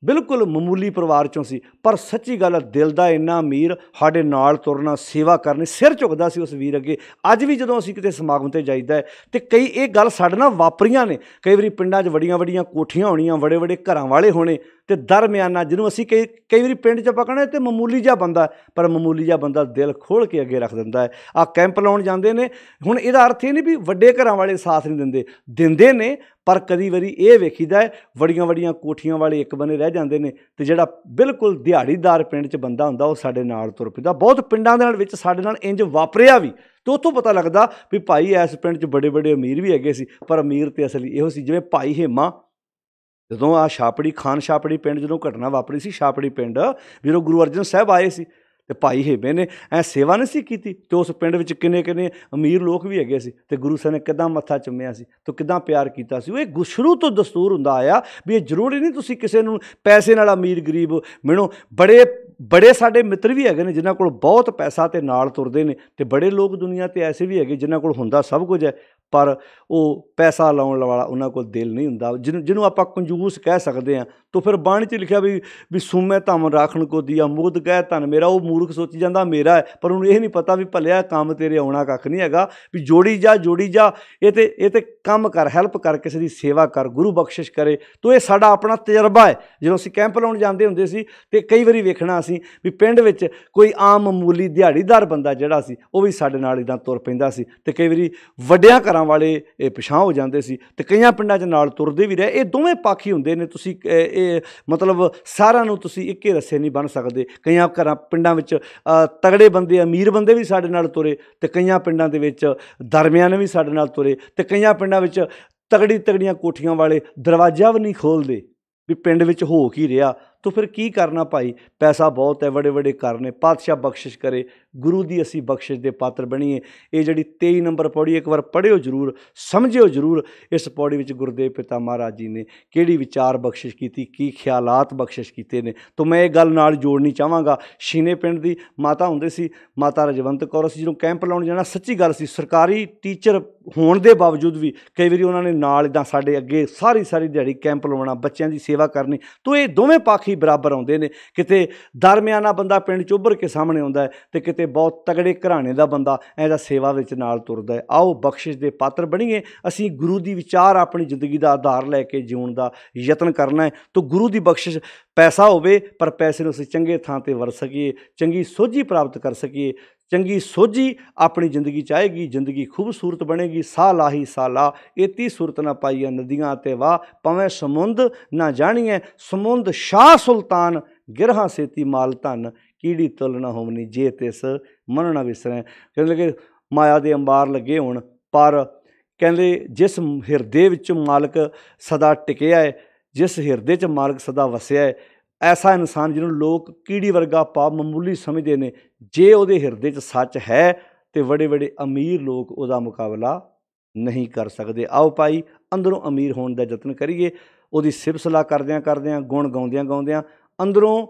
ਬਿਲਕੁਲ ਮਾਮੂਲੀ ਪਰਿਵਾਰ 'ਚੋਂ ਸੀ, ਪਰ ਸੱਚੀ ਗੱਲ, ਦਿਲ ਦਾ ਇੰਨਾ ਅਮੀਰ, ਸਾਡੇ ਨਾਲ ਤੁਰਨਾ, ਸੇਵਾ ਕਰਨੀ, ਸਿਰ ਝੁਕਦਾ ਸੀ ਉਸ ਵੀਰ ਅੱਗੇ। ਅੱਜ ਵੀ ਜਦੋਂ ਅਸੀਂ ਕਿਤੇ ਸਮਾਗਮ 'ਤੇ ਜਾਈਦਾ ਅਤੇ ਕਈ ਇਹ ਗੱਲ ਸਾਡੇ ਨਾਲ ਵਾਪਰੀਆਂ ਨੇ। ਕਈ ਵਾਰੀ ਪਿੰਡਾਂ 'ਚ ਵੱਡੀਆਂ ਕੋਠੀਆਂ ਹੋਣੀਆਂ, ਵੱਡੇ ਘਰਾਂ ਵਾਲੇ ਹੋਣੇ, ਅਤੇ ਦਰਮਿਆਨਾ ਜਿਹਨੂੰ ਅਸੀਂ ਕਈ ਵਾਰੀ ਪਿੰਡ 'ਚ ਆਪਾਂ ਕਹਿਣਾ ਤੇ ਮਾਮੂਲੀ ਜਿਹਾ ਬੰਦਾ, ਪਰ ਮਾਮੂਲੀ ਜਿਹਾ ਬੰਦਾ ਦਿਲ ਖੋਲ੍ਹ ਕੇ ਅੱਗੇ ਰੱਖ ਦਿੰਦਾ ਹੈ। ਆਹ ਕੈਂਪ ਲਾਉਣ ਜਾਂਦੇ ਨੇ, ਹੁਣ ਇਹਦਾ ਅਰਥ ਇਹ ਨਹੀਂ ਵੀ ਵੱਡੇ ਘਰਾਂ ਵਾਲੇ ਸਾਥ ਨਹੀਂ ਦਿੰਦੇ ਨੇ, ਪਰ ਕਦੀ ਵਾਰੀ ਇਹ ਵੇਖੀਦਾ ਹੈ ਵੱਡੀਆਂ ਕੋਠੀਆਂ ਵਾਲੇ ਇੱਕ ਬੰਨੇ ਰਹਿ ਜਾਂਦੇ ਨੇ, ਅਤੇ ਜਿਹੜਾ ਬਿਲਕੁਲ ਦਿਹਾੜੀਦਾਰ ਪਿੰਡ 'ਚ ਬੰਦਾ ਹੁੰਦਾ ਉਹ ਸਾਡੇ ਨਾਲ ਤੁਰ ਪੈਂਦਾ। ਬਹੁਤ ਪਿੰਡਾਂ ਦੇ ਨਾਲ ਵਿੱਚ ਸਾਡੇ ਨਾਲ ਇੰਜ ਵਾਪਰਿਆ ਵੀ, ਅਤੇ ਉੱਥੋਂ ਪਤਾ ਲੱਗਦਾ ਵੀ ਭਾਈ ਇਸ ਪਿੰਡ 'ਚ ਬੜੇ ਅਮੀਰ ਵੀ ਹੈਗੇ ਸੀ, ਪਰ ਅਮੀਰ ਤਾਂ ਅਸਲੀ ਇਹੋ ਸੀ। ਜਿਵੇਂ ਭਾਈ ਹੇਮਾ, ਜਦੋਂ ਆਹ ਛਾਪੜੀ, ਖਾਨ ਛਾਪੜੀ ਪਿੰਡ ਜਦੋਂ ਘਟਨਾ ਵਾਪਰੀ ਸੀ, ਛਾਪੜੀ ਪਿੰਡ ਜਦੋਂ ਗੁਰੂ ਅਰਜਨ ਸਾਹਿਬ ਆਏ ਸੀ, ਅਤੇ ਭਾਈ ਹੇਮੇ ਨੇ ਸੇਵਾ ਨਹੀਂ ਸੀ ਕੀਤੀ, ਅਤੇ ਉਸ ਪਿੰਡ ਵਿੱਚ ਕਿੰਨੇ ਅਮੀਰ ਲੋਕ ਵੀ ਹੈਗੇ ਸੀ, ਅਤੇ ਗੁਰੂ ਸਾਹਿਬ ਨੇ ਕਿੱਦਾਂ ਮੱਥਾ ਚੁੰਮਿਆ ਸੀ, ਅਤੇ ਕਿੱਦਾਂ ਪਿਆਰ ਕੀਤਾ ਸੀ। ਉਹ ਇਹ ਸ਼ੁਰੂ ਤੋਂ ਦਸਤੂਰ ਹੁੰਦਾ ਆਇਆ ਵੀ ਇਹ ਜ਼ਰੂਰੀ ਨਹੀਂ ਤੁਸੀਂ ਕਿਸੇ ਨੂੰ ਪੈਸੇ ਨਾਲ ਅਮੀਰ ਗਰੀਬ ਮਿਣੋ। ਬੜੇ ਸਾਡੇ ਮਿੱਤਰ ਵੀ ਹੈਗੇ ਨੇ ਜਿਨ੍ਹਾਂ ਕੋਲ ਬਹੁਤ ਪੈਸਾ ਅਤੇ ਨਾਲ ਤੁਰਦੇ ਨੇ, ਅਤੇ ਬੜੇ ਲੋਕ ਦੁਨੀਆ 'ਤੇ ਐਸੇ ਵੀ ਹੈਗੇ ਜਿਨ੍ਹਾਂ ਕੋਲ ਹੁੰਦਾ ਸਭ ਕੁਝ ਹੈ, ਪਰ ਉਹ ਪੈਸਾ ਲਾਉਣ ਵਾਲਾ ਉਹਨਾਂ ਕੋਲ ਦਿਲ ਨਹੀਂ ਹੁੰਦਾ, ਜਿਹਨੂੰ ਆਪਾਂ ਕੰਜੂਸ ਕਹਿ ਸਕਦੇ ਹਾਂ। ਤਾਂ ਫਿਰ ਬਾਣੀ 'ਚ ਲਿਖਿਆ ਵੀ ਸੂਮੇ ਧੰਮ ਰਾਖਣ ਕੋ ਦੀਆ, ਮੁਗਧ ਕਹਿ ਧਨ ਮੇਰਾ। ਉਹ ਮੂਰਖ ਸੋਚੀ ਜਾਂਦਾ ਮੇਰਾ ਹੈ, ਪਰ ਉਹਨੂੰ ਇਹ ਨਹੀਂ ਪਤਾ ਵੀ ਭਲਿਆ ਕੰਮ ਤੇਰੇ ਆਉਣਾ ਕੱਖ ਨਹੀਂ ਹੈਗਾ, ਵੀ ਜੋੜੀ ਜਾ, ਇਹ ਤੇ ਕੰਮ ਕਰ, ਹੈਲਪ ਕਰ, ਕਿਸੇ ਦੀ ਸੇਵਾ ਕਰ, ਗੁਰੂ ਬਖਸ਼ਿਸ਼ ਕਰੇ। ਤਾਂ ਇਹ ਸਾਡਾ ਆਪਣਾ ਤਜਰਬਾ ਹੈ। ਜਦੋਂ ਅਸੀਂ ਕੈਂਪ ਲਾਉਣ ਜਾਂਦੇ ਹੁੰਦੇ ਸੀ, ਅਤੇ ਕਈ ਵਾਰੀ ਵੇਖਣਾ ਅਸੀਂ ਵੀ ਪਿੰਡ ਵਿੱਚ ਕੋਈ ਆਮ ਮਾਮੂਲੀ ਦਿਹਾੜੀਦਾਰ ਬੰਦਾ ਜਿਹੜਾ ਸੀ, ਉਹ ਵੀ ਸਾਡੇ ਨਾਲ ਇੱਦਾਂ ਤੁਰ ਪੈਂਦਾ ਸੀ, ਅਤੇ ਕਈ ਵਾਰੀ ਵੱਡਿਆਂ ਘਰਾਂ ਵਾਲੇ ਇਹ ਪਿਛਾਂਹ ਹੋ ਜਾਂਦੇ ਸੀ, ਅਤੇ ਕਈਆਂ ਪਿੰਡਾਂ 'ਚ ਨਾਲ ਤੁਰਦੇ ਵੀ ਰਹੇ। ਇਹ ਦੋਵੇਂ ਪੱਖ ਹੀ ਹੁੰਦੇ ਨੇ। ਤੁਸੀਂ ਇਹ ਮਤਲਬ ਸਾਰਿਆਂ ਨੂੰ ਤੁਸੀਂ ਇੱਕੇ ਰੱਸੇ ਨਹੀਂ ਬੰਨ੍ਹ ਸਕਦੇ। ਕਈਆਂ ਪਿੰਡਾਂ ਵਿੱਚ ਤਗੜੇ ਬੰਦੇ, ਅਮੀਰ ਬੰਦੇ ਵੀ ਸਾਡੇ ਨਾਲ ਤੁਰੇ, ਅਤੇ ਕਈਆਂ ਪਿੰਡਾਂ ਦੇ ਵਿੱਚ ਦਰਮਿਆਨੇ ਵੀ ਸਾਡੇ ਨਾਲ ਤੁਰੇ, ਅਤੇ ਕਈਆਂ ਪਿੰਡਾਂ ਵਿੱਚ ਤਗੜੀਆਂ ਕੋਠੀਆਂ ਵਾਲੇ ਦਰਵਾਜ਼ਾ ਵੀ ਨਹੀਂ ਖੋਲ੍ਹਦੇ ਵੀ ਪਿੰਡ ਵਿੱਚ ਹੋ ਕੀ ਰਿਹਾ। ਤਾਂ ਫਿਰ ਕੀ ਕਰਨਾ ਭਾਈ, ਪੈਸਾ ਬਹੁਤ ਹੈ, ਵੱਡੇ ਘਰ ਨੇ, ਪਾਤਸ਼ਾਹ ਬਖਸ਼ਿਸ਼ ਕਰੇ, ਗੁਰੂ ਦੀ ਅਸੀਂ ਬਖਸ਼ਿਸ਼ ਦੇ ਪਾਤਰ ਬਣੀਏ। ਇਹ ਜਿਹੜੀ 23 ਨੰਬਰ ਪੌੜੀ ਇੱਕ ਵਾਰ ਪੜ੍ਹਿਓ ਜ਼ਰੂਰ, ਸਮਝਿਓ ਜ਼ਰੂਰ। ਇਸ ਪੌੜੀ ਵਿੱਚ ਗੁਰਦੇਵ ਪਿਤਾ ਮਹਾਰਾਜ ਜੀ ਨੇ ਕਿਹੜੀ ਵਿਚਾਰ ਬਖਸ਼ਿਸ਼ ਕੀਤੀ, ਕੀ ਖਿਆਲਾਤ ਬਖਸ਼ਿਸ਼ ਕੀਤੇ ਨੇ। ਤਾਂ ਮੈਂ ਇਹ ਗੱਲ ਨਾਲ ਜੋੜਨੀ ਚਾਹਾਂਗਾ। ਸ਼ੀਨੇ ਪਿੰਡ ਦੀ ਮਾਤਾ ਹੁੰਦੇ ਸੀ, ਮਾਤਾ ਰਜਵੰਤ ਕੌਰ। ਅਸੀਂ ਜਦੋਂ ਕੈਂਪ ਲਾਉਣ ਜਾਣਾ, ਸੱਚੀ ਗੱਲ ਸੀ, ਸਰਕਾਰੀ ਟੀਚਰ ਹੋਣ ਦੇ ਬਾਵਜੂਦ ਵੀ ਕਈ ਵਾਰੀ ਉਹਨਾਂ ਨੇ ਨਾਲ ਇੱਦਾਂ ਸਾਡੇ ਅੱਗੇ ਸਾਰੀ ਦਿਹਾੜੀ ਕੈਂਪ ਲਾਉਣਾ, ਬੱਚਿਆਂ ਦੀ ਸੇਵਾ ਕਰਨੀ। ਤਾਂ ਇਹ ਦੋਵੇਂ ਪੱਖ ਹੀ ਬਰਾਬਰ ਆਉਂਦੇ ਨੇ। ਕਿਤੇ ਦਰਮਿਆਨਾ ਬੰਦਾ ਪਿੰਡ 'ਚ ਉੱਭਰ ਕੇ ਸਾਹਮਣੇ ਆਉਂਦਾ ਹੈ, ਅਤੇ ਕਿਤੇ ਬਹੁਤ ਤਗੜੇ ਘਰਾਣੇ ਦਾ ਬੰਦਾ ਇਹਦਾ ਸੇਵਾ ਵਿੱਚ ਨਾਲ ਤੁਰਦਾ ਹੈ। ਆਓ ਬਖਸ਼ਿਸ਼ ਦੇ ਪਾਤਰ ਬਣੀਏ। ਅਸੀਂ ਗੁਰੂ ਦੀ ਵਿਚਾਰ ਆਪਣੀ ਜ਼ਿੰਦਗੀ ਦਾ ਆਧਾਰ ਲੈ ਕੇ ਜਿਉਣ ਦਾ ਯਤਨ ਕਰਨਾ ਹੈ। ਤਾਂ ਗੁਰੂ ਦੀ ਬਖਸ਼ਿਸ਼, ਪੈਸਾ ਹੋਵੇ ਪਰ ਪੈਸੇ ਨੂੰ ਅਸੀਂ ਚੰਗੇ ਥਾਂ 'ਤੇ ਵਰਤ ਸਕੀਏ, ਚੰਗੀ ਸੋਝੀ ਪ੍ਰਾਪਤ ਕਰ ਸਕੀਏ। ਚੰਗੀ ਸੋਝੀ ਆਪਣੀ ਜ਼ਿੰਦਗੀ 'ਚ ਆਏਗੀ, ਜ਼ਿੰਦਗੀ ਖੂਬਸੂਰਤ ਬਣੇਗੀ। ਸਾਹ ਲਾਹੀ ਸਾਲਾ, ਏਤੀ ਸੂਰਤ ਨਾ ਪਾਈਆ ਨਦੀਆਂ ਤੇ ਵਾਹ, ਪਵੇਂ ਸਮੁੰਦ ਨਾ ਜਾਣੀਐ ਸਮੁੰਦ ਸ਼ਾਹ ਸੁਲਤਾਨ, ਗਿਰਹਾਂ ਸੇਤੀ ਮਾਲ ਧਨ, ਕੀੜੀ ਤੁਲ ਨਾ ਹੋਵਨੀ ਜੇ ਤਿਸ ਮਨ ਨਾ ਵਿਸਰੈ। ਕਹਿੰਦੇ ਕਿ ਮਾਇਆ ਦੇ ਅੰਬਾਰ ਲੱਗੇ ਹੋਣ, ਪਰ ਕਹਿੰਦੇ ਜਿਸ ਹਿਰਦੇ ਵਿੱਚ ਮਾਲਕ ਸਦਾ ਟਿਕਿਆ ਹੈ, ਜਿਸ ਹਿਰਦੇ 'ਚ ਮਾਲਕ ਸਦਾ ਵਸਿਆ ਹੈ, ਐਸਾ ਇਨਸਾਨ ਜਿਹਨੂੰ ਲੋਕ ਕੀੜੀ ਵਰਗਾ ਪਾਪ ਮਾਮੂਲੀ ਸਮਝਦੇ ਨੇ, ਜੇ ਉਹਦੇ ਹਿਰਦੇ 'ਚ ਸੱਚ ਹੈ, ਤੇ ਵੱਡੇ ਅਮੀਰ ਲੋਕ ਉਹਦਾ ਮੁਕਾਬਲਾ नहीं कर सकते। आओ भाई अंदरों अमीर होने का यत्न करिए। ਉਹਦੀ ਸਿਫਤ ਸਲਾਹ ਕਰਦਿਆਂ ਗੁਣ ਗਾਉਂਦਿਆਂ ਅੰਦਰੋਂ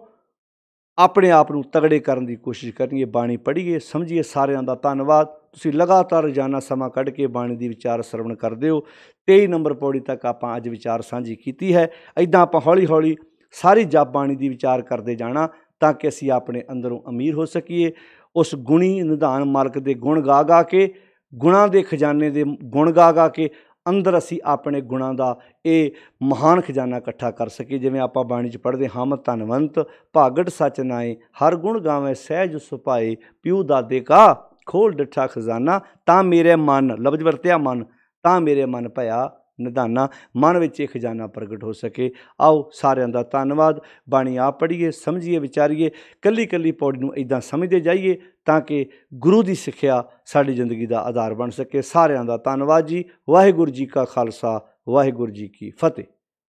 ਆਪਣੇ ਆਪ ਨੂੰ ਤਗੜੇ ਕਰਨ ਦੀ ਕੋਸ਼ਿਸ਼ ਕਰੀਏ। ਬਾਣੀ ਪੜ੍ਹੀਏ, ਸਮਝੀਏ। ਸਾਰਿਆਂ ਦਾ ਧੰਨਵਾਦ। ਤੁਸੀਂ ਲਗਾਤਾਰ ਰੋਜ਼ਾਨਾ ਸਮਾਂ ਕੱਢ ਕੇ ਬਾਣੀ ਦੀ ਵਿਚਾਰ ਸਰਵਣ ਕਰਦੇ ਹੋ। 23 ਨੰਬਰ ਪੌੜੀ ਤੱਕ ਆਪਾਂ ਅੱਜ ਵਿਚਾਰ ਸਾਂਝੀ ਕੀਤੀ ਹੈ। ਇੱਦਾਂ ਆਪਾਂ ਹੌਲੀ ਹੌਲੀ ਸਾਰੀ ਜਪ ਬਾਣੀ ਦੀ ਵਿਚਾਰ ਕਰਦੇ ਜਾਣਾ ਤਾਂ ਕਿ ਅਸੀਂ ਆਪਣੇ ਅੰਦਰੋਂ ਅਮੀਰ ਹੋ ਸਕੀਏ। ਉਸ ਗੁਣੀ ਨਿਧਾਨ ਮਾਲਕ ਦੇ ਗੁਣ ਗਾ ਕੇ, ਗੁਣਾਂ ਦੇ ਖਜ਼ਾਨੇ ਦੇ ਗੁਣ ਗਾ ਕੇ ਅੰਦਰ ਅਸੀਂ ਆਪਣੇ ਗੁਣਾਂ ਦਾ ਇਹ ਮਹਾਨ ਖਜ਼ਾਨਾ ਇਕੱਠਾ ਕਰ ਸਕੀਏ। ਜਿਵੇਂ ਆਪਾਂ ਬਾਣੀ 'ਚ ਪੜ੍ਹਦੇ, ਹਮ ਧਨਵੰਤ ਭਾਗਟ ਸਚ ਨਾਏ, ਹਰ ਗੁਣ ਗਾਵੇਂ ਸਹਿਜ ਸੁਭਾਏ, ਪਿਉ ਦਾਦੇ ਕਾ ਖੋਲ ਡਿੱਠਾ ਖਜ਼ਾਨਾ, ਤਾਂ ਮੇਰੇ ਮਨ, ਲਫ਼ਜ਼ ਵਰਤਿਆ ਮਨ, ਤਾਂ ਮੇਰੇ ਮਨ ਭਇਆ ਨਿਧਾਨਾ, ਮਨ ਵਿੱਚ ਇਹ ਖਜ਼ਾਨਾ ਪ੍ਰਗਟ ਹੋ ਸਕੇ। ਆਓ ਸਾਰਿਆਂ ਦਾ ਧੰਨਵਾਦ। ਬਾਣੀ ਆਪ ਪੜ੍ਹੀਏ, ਸਮਝੀਏ, ਵਿਚਾਰੀਏ। ਕੱਲੀ ਕੱਲੀ ਪੌੜੀ ਨੂੰ ਇੱਦਾਂ ਸਮਝਦੇ ਜਾਈਏ ਤਾਂ ਕਿ ਗੁਰੂ ਦੀ ਸਿੱਖਿਆ ਸਾਡੀ ਜ਼ਿੰਦਗੀ ਦਾ ਆਧਾਰ ਬਣ ਸਕੇ। ਸਾਰਿਆਂ ਦਾ ਧੰਨਵਾਦ ਜੀ। ਵਾਹਿਗੁਰੂ ਜੀ ਕਾ ਖਾਲਸਾ, ਵਾਹਿਗੁਰੂ ਜੀ ਕੀ ਫਤਿਹ।